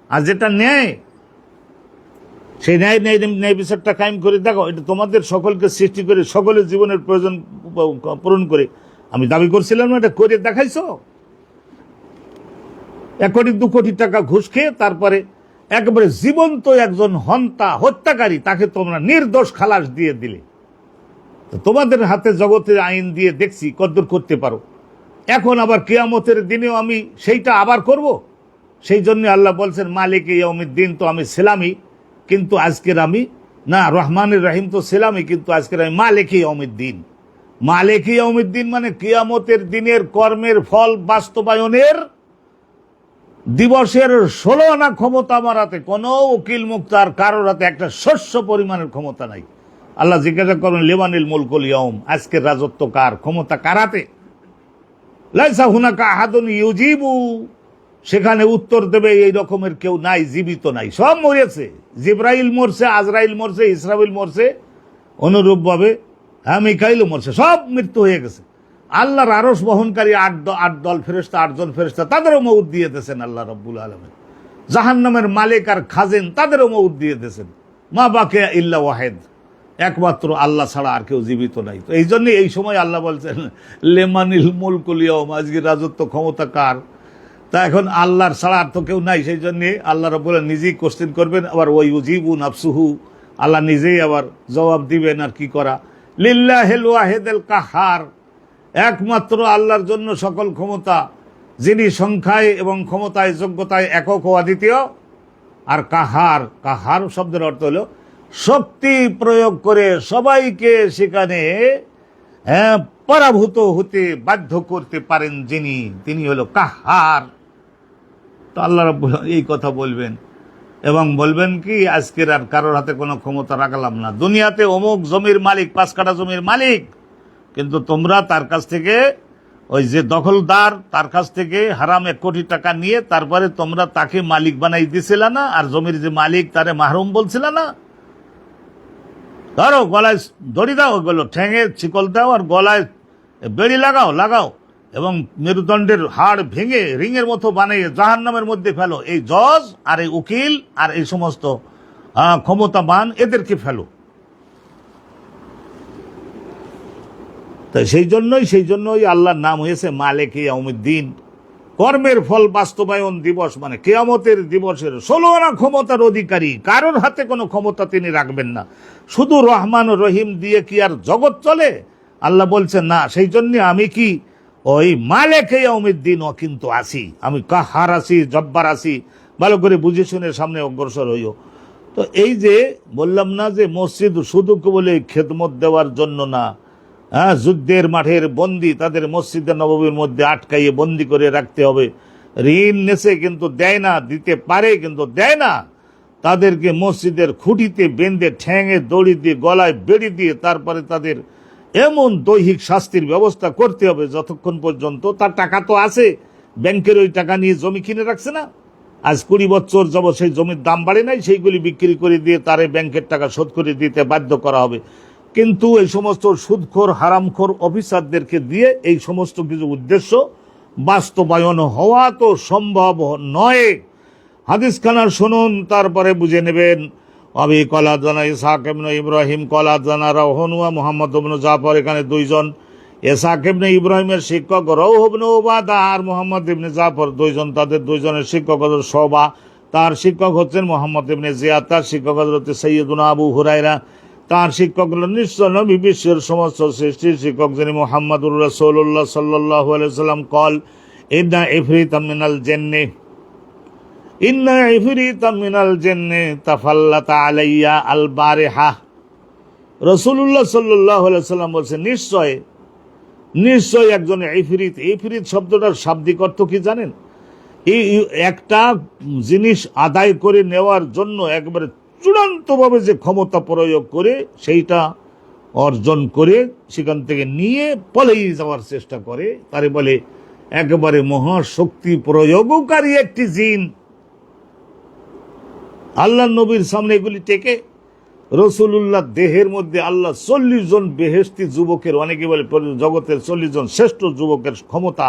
আর যেটা ন্যায়, সেই ন্যায় বিচারটা কায়েম করে দেখাও। এটা তোমাদের সকলকে সৃষ্টি করে সকলের জীবনের প্রয়োজন পূরণ করে আমি দাবি করছিলাম না, এটা করে দেখাইছো। 1 কোটি 2 কোটি টাকা ঘুষ খেয়ে তারপরে একেবারে জীবন্ত একজন হত্যাকারী, তাকে তোমরা নির্দোষ খালাস দিয়ে দিলে। তো তোমাদের হাতে জগতের আইন দিয়ে দেখছি কদ্দূর করতে পারো। এখন আবার কিয়ামতের দিনেও আমি সেইটা আবার করব। সেই জন্য আল্লাহ বলছেন মালিক ইয়াউমিদ্দিন, তো আমি ছিলামই, কিন্তু আজকের আমি না, রহমানুর রহিম তো ছিলামই, কিন্তু আজকের আমি মালিক ইয়াউমিদ্দিন। মালিক ইয়াউমিদ্দিন মানে কিয়ামতের দিনের কর্মের ফল বাস্তবায়নের দিবসের 16 আনা ক্ষমতা আমার হাতে। কোনো উকিল মুক্তার কারোর হাতে একটা শস্য পরিমাণের ক্ষমতা নাই। আল্লাহ জিজ্ঞাসা করেন লিমানিল মুলকুল ইয়াউম, আজকের রাজত্ব কার, ক্ষমতা কার হাতে? লাইসা হুনাকা আহাদুন ইউজিবু, সেখানে উত্তর দেবে এই রকমের কেউ নাই, জীবিত নাই, সব মরেছে। জিব্রাইল মরছে, আজরাইল মরছে, ইসরাফিল মরছে, অনুরূপভাবে মিকাইলও মরছে, সব মৃত্যু হয়ে গেছে। আল্লাহর আরশ বহনকারী 8 দল ফেরেশতা, 8 জন ফেরেশতা, তাদেরও মউত দিয়ে দিয়েছেন আল্লাহ রাব্বুল আলামিন। জাহান্নামের মালিক আর খাজেন, তাদেরও মউত দিয়ে দিয়েছেন। মা বাকিয়া ইল্লা ওয়াহিদ, একমাত্র আল্লাহ ছাড়া আর কেউ জীবিত নাই। তো এই জন্য এই সময় আল্লাহ বলছেন লেমানিল মুলকুল ইয়াউম, আজকে রাজত্ব ক্ষমতা কার? তা এখন আল্লাহর ছাড়া আর তো কেউ নাই। সেই জন্যে আল্লাহ রাব্বুল আলামিন নিজেই কোশ্চেন করবেন, আবার ওই ইউজিবু নাফসুহু, আল্লাহ নিজেই আবার জবাব দিবেন। আর কি করা? লিল্লাহিল ওয়াহিদুল কাহার, একমাত্র আল্লাহর জন্য সকল ক্ষমতা, যিনি সংখ্যায় এবং ক্ষমতায় যোগ্যতায় একক ও অদ্বিতীয়। আর কাহার, কাহার শব্দের অর্থ হলো শক্তি প্রয়োগ করে সবাইকে সেখানে পরাভূত হতে বাধ্য করতে পারেন যিনি, তিনি হলো কাহার। তো আল্লাহ রাব্বুল আলামিন এই কথা বলবেন এবং বলবেন কি, আজকের আর কারোর হাতে কোনো ক্ষমতা রাখলাম না। দুনিয়াতে অমুক জমির মালিক, 5 কাঠা জমির মালিক, কিন্তু তোমরা তার কাছ থেকে, ওই যে দখলদার, তার কাছ থেকে হারাম 1 কোটি টাকা নিয়ে তারপরে তোমরা তাকে মালিক বানাই দিছিল না, আর জমির যে মালিক তারে মাহরুম বলছিল না। ধরো গলায় দড়ি দাও, ওগুলো ঠ্যাঙে শিকল দাও, আর গলায় বেড়ি লাগাও এবং মেরুদণ্ডের হাড় ভেঙে রিংয়ের মতো বানিয়ে জাহান্নামের মধ্যে ফেলো। এই জজ আর এই উকিল আর এই সমস্ত ক্ষমতাবান, এদেরকে ফেলো। তাই সেই জন্যই আল্লাহর নাম হয়েছে মালিক ইয়াউমিদ্দিন, কর্মের ফল বাস্তবায়ন দিবস, মানে কিয়ামতের দিবসের 16 আনা ক্ষমতার অধিকারী। কারোর হাতে কোনো ক্ষমতা তিনি রাখবেন না। শুধু রহমান ও রহিম দিয়ে কি আর জগৎ চলে? আল্লাহ বলছেন না। সেই জন্য আমি কি ওই মালিক ইয়াউমিদ্দিনও কিন্তু আছি, আমি কাহার আছি, জব্বার আছি। ভালো করে বুঝে শুনে সামনে অগ্রসর হইও। তো এই যে বললাম না যে মসজিদ শুধু বলে খেদমত দেওয়ার জন্য না, যুদ্ধের মাঠের বন্দি, তাদের মসজিদে নববীর মধ্যে আটকাইয়ে বন্দি করে রাখতে হবে। ঋণ নেছে কিন্তু দেয় না, দিতে পারে কিন্তু দেয় না। তাদেরকে মসজিদের খুঁটিতে বেঁধে ঠ্যাঙে দড়ি দিয়ে, গলায় বেড়ি দিয়ে, তারপরে তাদের এমন দৈহিক শাস্তির ব্যবস্থা করতে হবে যতক্ষণ পর্যন্ত তার টাকা তো আছে, ব্যাংকের ওই টাকা নিয়ে জমি কিনে রাখছে না। আজ 20 বছর যাব সেই জমির দাম বাড়ে নাই, সেইগুলি বিক্রি করে দিয়ে তারে ব্যাংকের টাকা শোধ করে দিতে বাধ্য করা হবে। কিন্তু এই সমস্ত সুদখোর হারামখোর অফিসারদেরকে দিয়ে এই সমস্ত কিছু উদ্দেশ্য বাস্তবায়ন হওয়া তো সম্ভব নয়। হাদিস খানা শুনুন, তারপরে বুঝে নেবেন। আবি কলা জানা ইসহাক ইবনে ইব্রাহিম কলা জানা রাহুনুয়া মুহাম্মদ ইবনে জাফর, এখানে 2 জন। ইসহাক ইবনে ইব্রাহিমের শিক্ষক রাউহ ইবনে উবাদা আর মুহাম্মদ ইবনে জাফর 2 জন। তাদের 2 জনের শিক্ষক হযরত শোবা, তার শিক্ষক হচ্ছেন মুহাম্মদ ইবনে জিয়াদ, তার শিক্ষক হযরত সাইয়্যিদুনা আবু হুরায়রা, তার শিক্ষক হলেন নিশ্চয় নবী বিশ্বের সমস্ত সৃষ্টির শিক্ষক যিনি মুহাম্মদুর রাসূলুল্লাহ সাল্লাল্লাহু আলাইহি ওয়াসাল্লাম কল ইন্না ইফরিতাম মিনাল জিন্নি তাফাল্লাতা আলাইয়া আল বারিহা। রাসূলুল্লাহ সাল্লাল্লাহু আলাইহি ওয়াসাল্লাম বলেছেন নিশ্চয় একজন ইফরিত শব্দটার শাব্দিক অর্থ কি জানেন? এই একটা জিনিস আদায় করে নেওয়ার জন্য একবারে চূড়ান্তভাবে যে ক্ষমতা প্রয়োগ করে সেইটা অর্জন করে সেখান থেকে নিয়ে পলেই যাওয়ার চেষ্টা করে, তারে বলে একেবারে মহাশক্তি প্রয়োগকারী একটি জিন। আল্লাহ নবীর সামনে এগুলি টেকে রাসূলুল্লাহ দেহের মধ্যে আল্লাহ 40 জন বেহেশতি যুবকের, অনেকে বলে জগতের 40 জন শ্রেষ্ঠ যুবকের ক্ষমতা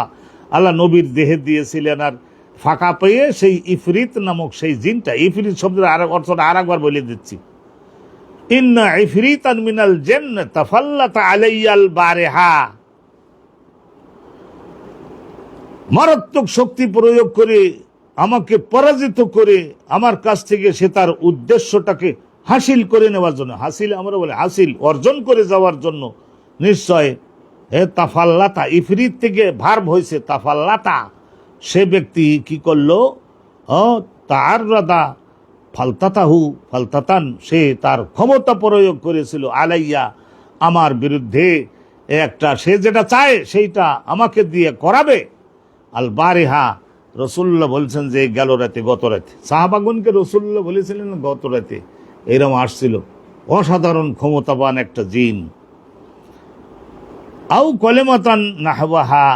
আল্লাহ নবীর দেহে দিয়েছিলেন। আর ফাঁকা পেয়ে সেই ইফরিত নামক সেই জিনটা, ইফরিত শব্দের অর্থটা আরেকবার বলে দিচ্ছি, ইন্না ইফরিতান মিনাল জিন্নি তাফাল্লাতা আলাইয়াল বারিহা। মারাত্মক শক্তি প্রয়োগ করে আমাকে পরাজিত করে আমার কাছ থেকে সে তার উদ্দেশ্যটাকে হাসিল করে নেওয়ার জন্য, হাসিল আমরা বলি হাসিল, অর্জন করে যাওয়ার জন্য নিশ্চয় তাফাল্লাতা, ইফরিত থেকে ভার্ব হয়েছে তাফাল্লাতা, সে ব্যক্তি কি করলো, তার রাদা ফালতাতাহু ফালতাতান, সে তার ক্ষমতা প্রয়োগ করেছিল আলাইয়া, আমার বিরুদ্ধে একটা, সে যেটা চায় সেইটা আমাকে দিয়ে করাবে। আল বারিহা, রসুল্লাহ বলছেন যে গেল রাতে, গত রাতে সাহাবাগণকে রসুল্লাহ বলেছিলেন গত রাতে এরকম আসছিল অসাধারণ ক্ষমতাবান একটা জিন। আউ কলেমাতান নাহওয়াহা,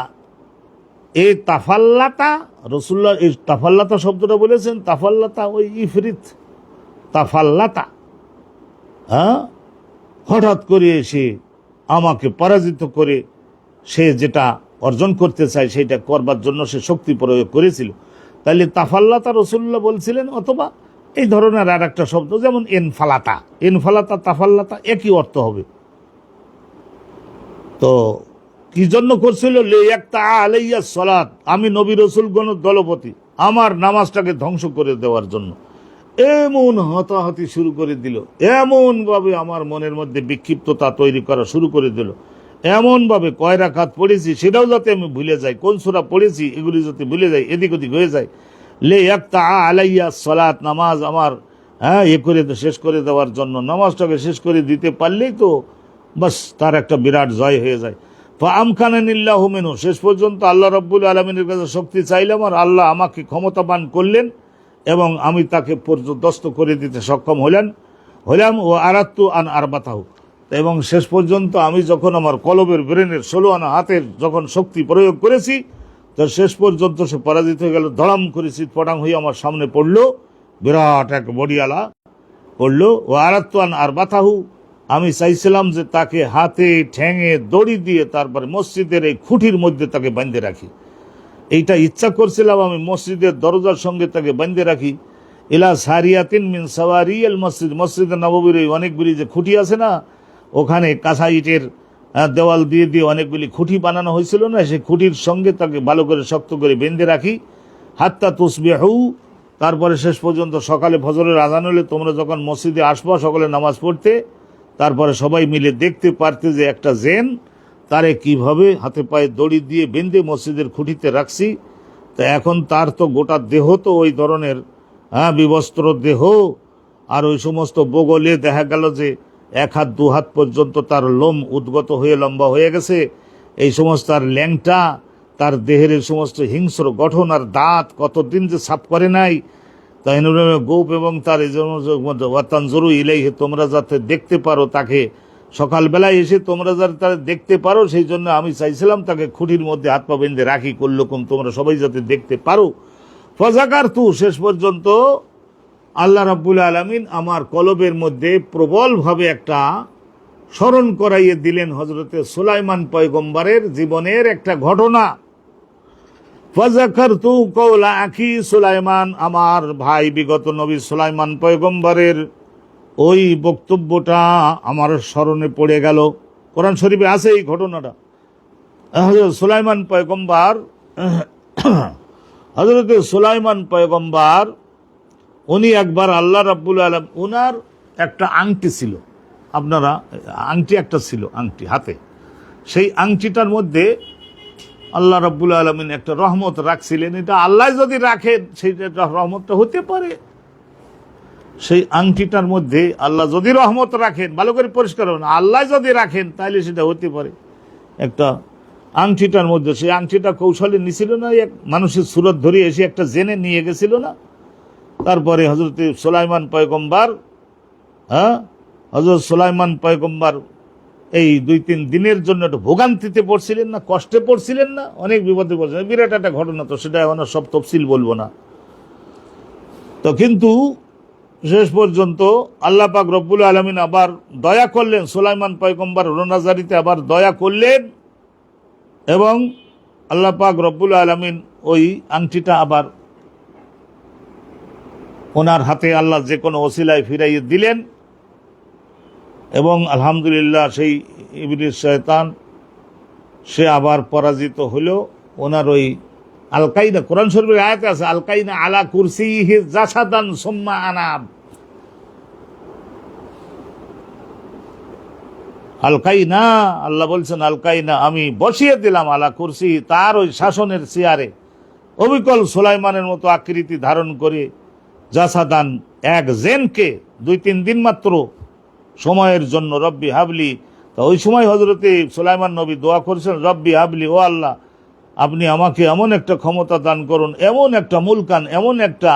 এই তাফাল্লাতা, রসুল্লাহ এই তাফাল্লাতা শব্দটা বলেছেন, তাফাল্লাতা ওই ইফরিত, তাফাল্লাতা, হঠাৎ করে এসে আমাকে পরাজিত করে সে যেটা অর্জন করতে চায় সেটা করবার জন্য সে শক্তি প্রয়োগ করেছিল। তাহলে তাফাল্লাতা রসুল্লাহ বলছিলেন, অথবা এই ধরনের আর একটা শব্দ যেমন এনফালাতা, এনফালাতা তাফাল্লাতা একই অর্থ হবে। তো কি জন্য করছিল, আলাইয়া সালাত, আমি নবী রসুলগণ দলপতি, আমার নামাজটাকে ধ্বংস করে দেওয়ার জন্য এমন হতাহতি শুরু করে দিল, এমন ভাবে আমার মনের মধ্যে বিক্ষিপ্ততা তৈরি করা শুরু করে দিল, এমন ভাবে কয় রাকাত পড়েছি সেটাও যাতে আমি ভুলে যাই, কোন সূরা পড়েছি এগুলি যাতে ভুলে যাই, এদিক ওদিক হয়ে যায়। আলাইয়া সালাত, নামাজ আমার করে শেষ করে দেওয়ার জন্য, নামাজটাকে শেষ করে দিতে পারলেই তো বাস তার একটা বিরাট জয় হয়ে যায়। আমকানানিল্লাহু মিনহু, শেষ পর্যন্ত আল্লাহ রাব্বুল আলামিনের কাছে শক্তি চাইলাম আর আল্লাহ আমাকে ক্ষমতাবান করলেন এবং আমি তাকে পর্যদস্ত করে দিতে সক্ষম হলাম। ও আরাত্তু আন আরবাতাহু, এবং শেষ পর্যন্ত আমি যখন আমার কলবের ব্রেনের 16 আনা হাতের যখন শক্তি প্রয়োগ করেছি, তো শেষ পর্যন্ত সে পরাজিত হয়ে গেল, ধড়াম করে চিৎপটাং হয়ে আমার সামনে পড়লো, বিরাট এক বডিয়ালা পড়লো। ও আরাত্তু আন আরবাতাহু, আমি চাইছিলাম যে তাকে হাতে ঠ্যাঙে দড়ি দিয়ে তারপরে মসজিদের এই খুঁটির মধ্যে তাকে বাঁধে রাখি, এইটা ইচ্ছা করছিলাম আমি, মসজিদের দরজার সঙ্গে তাকে বাঁধে রাখি। ইলা সারিয়াতিন মিন সাওয়ারিয়াল মসজিদ, মসজিদের নববীর অনেকগুলি যে খুঁটি আছে না, ওখানে কাঁচা ইটের দেওয়াল দিয়ে দিয়ে অনেকগুলি খুঁটি বানানো হয়েছিল না, সেই খুঁটির সঙ্গে তাকে ভালো করে শক্ত করে বেঁধে রাখি। হাত্তা তুসবিহু, তারপরে শেষ পর্যন্ত সকালে ফজরের আজান হলে তোমরা যখন মসজিদে আসবা সকালে নামাজ পড়তে, তারপরে সবাই মিলে দেখতে পারতে যে একটা জেন তারে কিভাবে হাতে পায়ে দড়ি দিয়ে বেঁধে মসজিদের খুঁটিতে রাখছি। তা এখন তার তো গোটা দেহ তো ওই ধরনের বিবস্ত্র দেহ, আর ওই সমস্ত বগলে দেখা গেল যে 1 হাত 2 হাত পর্যন্ত তার লোম উদ্গত হয়ে লম্বা হয়ে গেছে, এই সমস্ত তার ল্যাংটা, তার দেহের এই সমস্ত হিংস্র গঠন আর দাঁত কতদিন যে সাফ করে নাই, তাই গোপ এবং তার এই ওয়াতানজুরু ইলাইহি, তোমরা যাতে দেখতে পারো তাকে, সকালবেলায় এসে তোমরা যাতে তারা দেখতে পারো, সেই জন্য আমি চাইছিলাম তাকে খুঁটির মধ্যে হাত পা বেঁধে রাখি, করলকম তোমরা সবাই যাতে দেখতে পারো। ফাযাকারতু, শেষ পর্যন্ত আল্লাহ রাব্বুল আলামিন আমার কলবের মধ্যে প্রবলভাবে একটা স্মরণ করাইয়ে দিলেন হযরতে সুলাইমান পয়গম্বরের জীবনের একটা ঘটনা। ফাযাকারতু কওলা আখি সুলাইমান, আমার ভাই বিগত নবী সুলাইমান পয়গম্বরের ওই বক্তব্যটা আমার স্মরণে পড়ে গেল। কোরআন শরীফে আছে এই ঘটনাটা। হযরত সুলাইমান পয়গম্বর, হযরতে সুলাইমান পয়গম্বর উনি একবার আল্লাহ রাব্বুল আলামিন, উনার একটা আংটি ছিল, আপনারা আংটি একটা ছিল, আংটি হাতে, সেই আংটিটার মধ্যে আল্লাহ রাব্বুল আলামিন একটা রহমত রাখছিলেন। এটা আল্লাহ যদি রাখেন সেইটা রহমতটা হতে পারে, সেই আংটিটার মধ্যে আল্লাহ যদি রহমত রাখেন, ভালো করে পরিষ্কার হবে না, আল্লাহ যদি রাখেন তাহলে সেটা হতে পারে একটা আংটিটার মধ্যে। সেই আংটিটা কৌশলে নিছিল না, এক মানুষের সুরত ধরে এসে একটা জেনে নিয়ে গেছিল না। তারপরে হযরত সুলাইমান পয়গম্বর, হযরত সুলাইমান পয়গম্বর এই 2-3 দিনের জন্য একটু ভোগান্তিতে পড়ছিলেন না, কষ্টে পড়ছিলেন না, অনেক বিপদে পড়ছিলেন, বিরাট একটা ঘটনা। তো সেটা এখন সব তফসিল বলবো না। তো কিন্তু শেষ পর্যন্ত আল্লাহ পাক রব্বুল আলামিন আবার দয়া করলেন, সুলাইমান পয়গম্বর রোনাজারিতে আবার দয়া করলেন, এবং আল্লাহ পাক রব্বুল আলামিন ওই আংটিটা আবার ওনার হাতে আল্লাহ যে কোনো ওসিলায় ফিরাইয়ে দিলেন। এবং আলহামদুলিল্লাহ সেই ইবলিস শয়তান সে আবার পরাজিত হলো, ওনার ওই আলকাইনা, কোরআন শরীফের আয়াতে আছে, আলকাইনা আলা কুরসিহি জাসাদান সুম্মা আনাব। আলকাইনা, আল্লাহ বলছেন আলকাইনা, আমি বসিয়ে দিলাম আলা কুরসি, তার ওই শাসনের চেয়ারে অবিকল সুলাইমানের মতো আকৃতি ধারণ করে জাসাদান, এক জেনকে, 2-3 দিন মাত্র সময়ের জন্য। রব্বি হাবলি, তা ওই সময় হজরতে সুলাইমান নবী দোয়া করেছেন, রব্বি হাবলি, ও আল্লাহ আপনি আমাকে এমন একটা ক্ষমতা দান করুন, এমন একটা মুলকান, এমন একটা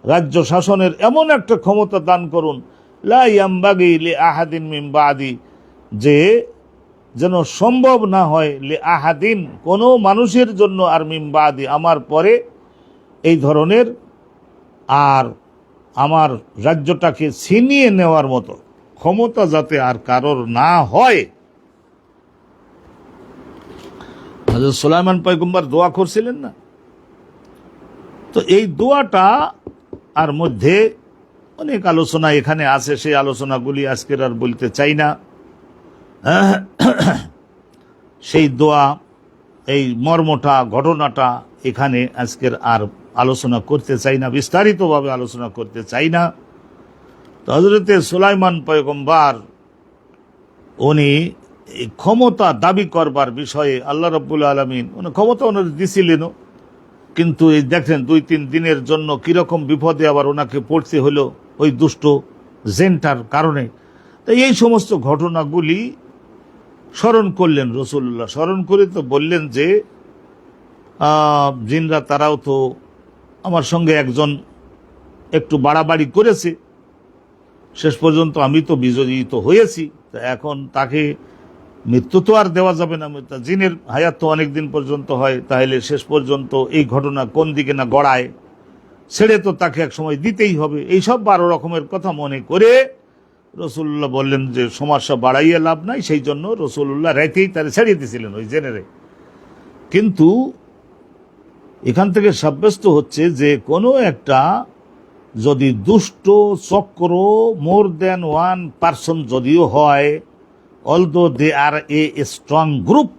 রাজ্য শাসনের এমন একটা ক্ষমতা দান করুন, লা ইয়ামবাগি লি আহাদিন মিন বাদি, যে যেন সম্ভব না হয় লি আহাদিন, কোনো মানুষের জন্য, আর মিন বাদি, আমার পরে, এই ধরনের আর আমার রাজ্যটাকে ছিনিয়ে নেওয়ার মতো ক্ষমতা যাতে আর কারোর না হয়। হযরত সুলাইমান পয়গম্বর দোয়া করছিলেন না? তো এই দোয়াটা আর মধ্যে অনেক আলোচনা এখানে আছে, সেই আলোচনাগুলি আজকের আর বলতে চাই না। সেই দোয়া, এই মর্মটা, ঘটনাটা এখানে আজকের আর আলোচনা করতে চাই না, বিস্তারিতভাবে আলোচনা করতে চাই না। তো হযরতে সুলাইমান পয়গম্বর উনি এই ক্ষমতা দাবি করবার বিষয়ে আল্লাহ রাব্বুল আলামিন উনি ক্ষমতা ওনার দিছিলেন, কিন্তু এই দেখেন 2-3 দিনের জন্য কিরকম বিপদে আবার ওনাকে পড়তে হলো ওই দুষ্ট জেনটার কারণে। তো এই সমস্ত ঘটনাগুলি স্মরণ করলেন রাসূলুল্লাহ, স্মরণ করে তো বললেন যে জিনরা তারাও তো আমার সঙ্গে একজন একটু বাড়াবাড়ি করেছে, শেষ পর্যন্ত আমি তো বিজয়িত হয়েছি, তা এখন তাকে মৃত্যু তো আর দেওয়া যাবে না, জিনের হায়াত তো অনেক দিন পর্যন্ত হয়, তাহলে শেষ পর্যন্ত এই ঘটনা কোন দিকে না গড়ায়, ছেড়ে তো তাকে এক সময় দিতেই হবে। এইসব 12 রকমের কথা মনে করে রাসূলুল্লাহ বললেন যে সমস্যা বাড়াইয়া লাভ নাই, সেই জন্য রাসূলুল্লাহ রাইতেই তারা ছেড়ে দিয়েছিলেন ওই জেনেরে। কিন্তু এখান থেকে সাব্যস্ত হচ্ছে যে কোনো একটা যদি দুষ্ট চক্র, মোর দেন ওয়ান পারসন যদিও হয়, although they are a strong group,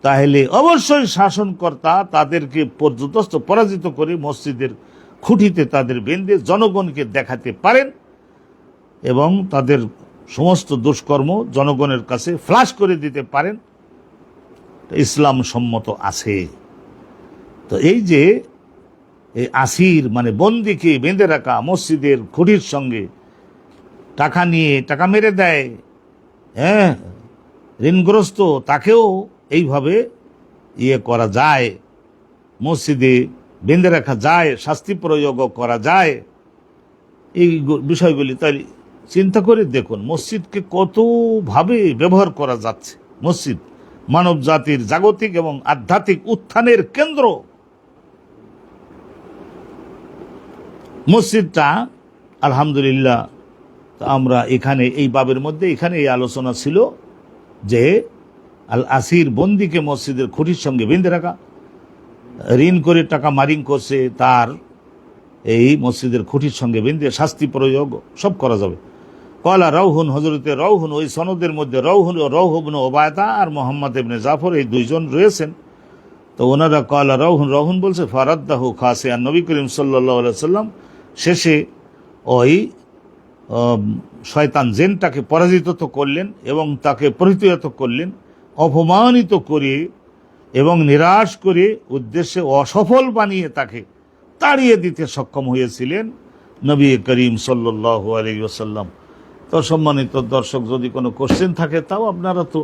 তাহলে অবশ্যই শাসনকর্তা তাদেরকে পরাজিত করে মসজিদের খুঁটিতে তাদের বেঁধে জনগণকে দেখাতে পারেন এবং তাদের সমস্ত দুষ্কর্ম জনগণের কাছে ফ্লাশ করে দিতে পারেন, ইসলাম সম্মত আছে। তো এই যে এই আসির মানে বন্দিকে বেঁধে রাখা মসজিদের খুঁটির সঙ্গে, টাকা নিয়ে টাকা মেরে দেয়, হ্যাঁ, ঋণগ্রস্ত, তাকেও এইভাবে করা যায়, মসজিদে বেঁধে রাখা যায়, শাস্তি প্রয়োগও করা যায়। এই বিষয়গুলি তাই চিন্তা করে দেখুন, মসজিদকে কতভাবে ব্যবহার করা যাচ্ছে। মসজিদ মানব জাতির জাগতিক এবং আধ্যাত্মিক উত্থানের কেন্দ্র। মসজিদটা আলহামদুলিল্লাহ, আমরা এখানে এই বাবের মধ্যে এখানে এই আলোচনা ছিল যে আল আসির, বন্দিকে মসজিদের খুঁটির সঙ্গে বেঁধে রাখা, ঋণ করে টাকা মারিং করছে, তার এই মসজিদের খুঁটির সঙ্গে বেঁধে শাস্তি প্রয়োগ সব করা যাবে। কলা রাউহুন, হজরতে রাউহুন, ওই সনদের মধ্যে রাউহুন ও রাউহ ইবনে ওবায়দা আর মোহাম্মদ ইবনে জাফর, এই 2 জন রয়েছেন। তো ওনারা কলা রাউহুন, রাউহুন বলছে ফারাদ্দাহু খাসে, আর নবী করিম সাল্লাল্লাহু আলাইহি সাল্লাম শেষে ওই শয়তান জেনটাকে পরাজিত তো করলেন এবং তাকে পরিত্যক্ত করলেন, অপমানিত করে এবং নিরাশ করে উদ্দেশ্যে অসফল বানিয়ে তাকে তাড়িয়ে দিতে সক্ষম হয়েছিলেন নবী করিম সাল্লাল্লাহু আলাইহি ওয়াসাল্লাম। তো সম্মানিত দর্শক, যদি কোনো কোশ্চেন থাকে তাও আপনারা তো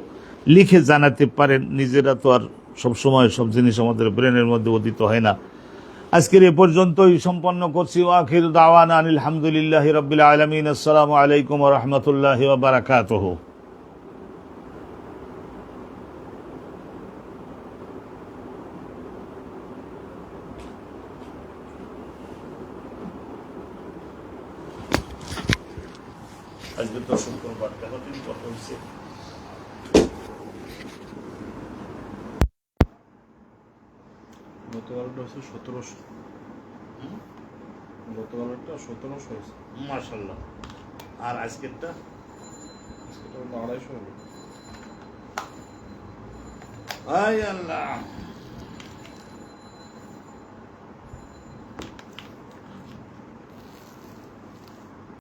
লিখে জানাতে পারেন, নিজেরা তো আর সবসময় সব জিনিস আমাদের ব্রেনের মধ্যে উদিত হয় না। আজকের এ পর্যন্তই সম্পন্ন করছি। আখির দাওয়ানা আলহামদুলিল্লাহি রাব্বিল আলামিন। আসসালামু আলাইকুম ওয়া রাহমাতুল্লাহি ওয়া বারাকাতুহু। আজকে তো শুক্রবার, কতদিন কথা হচ্ছে? গতকালটা হচ্ছে 1700, গতকালটা 1700 হয়েছে মাশাআল্লাহ। আর আজকেরটা সেটা হলো 250 হবে। আয় আল্লাহ।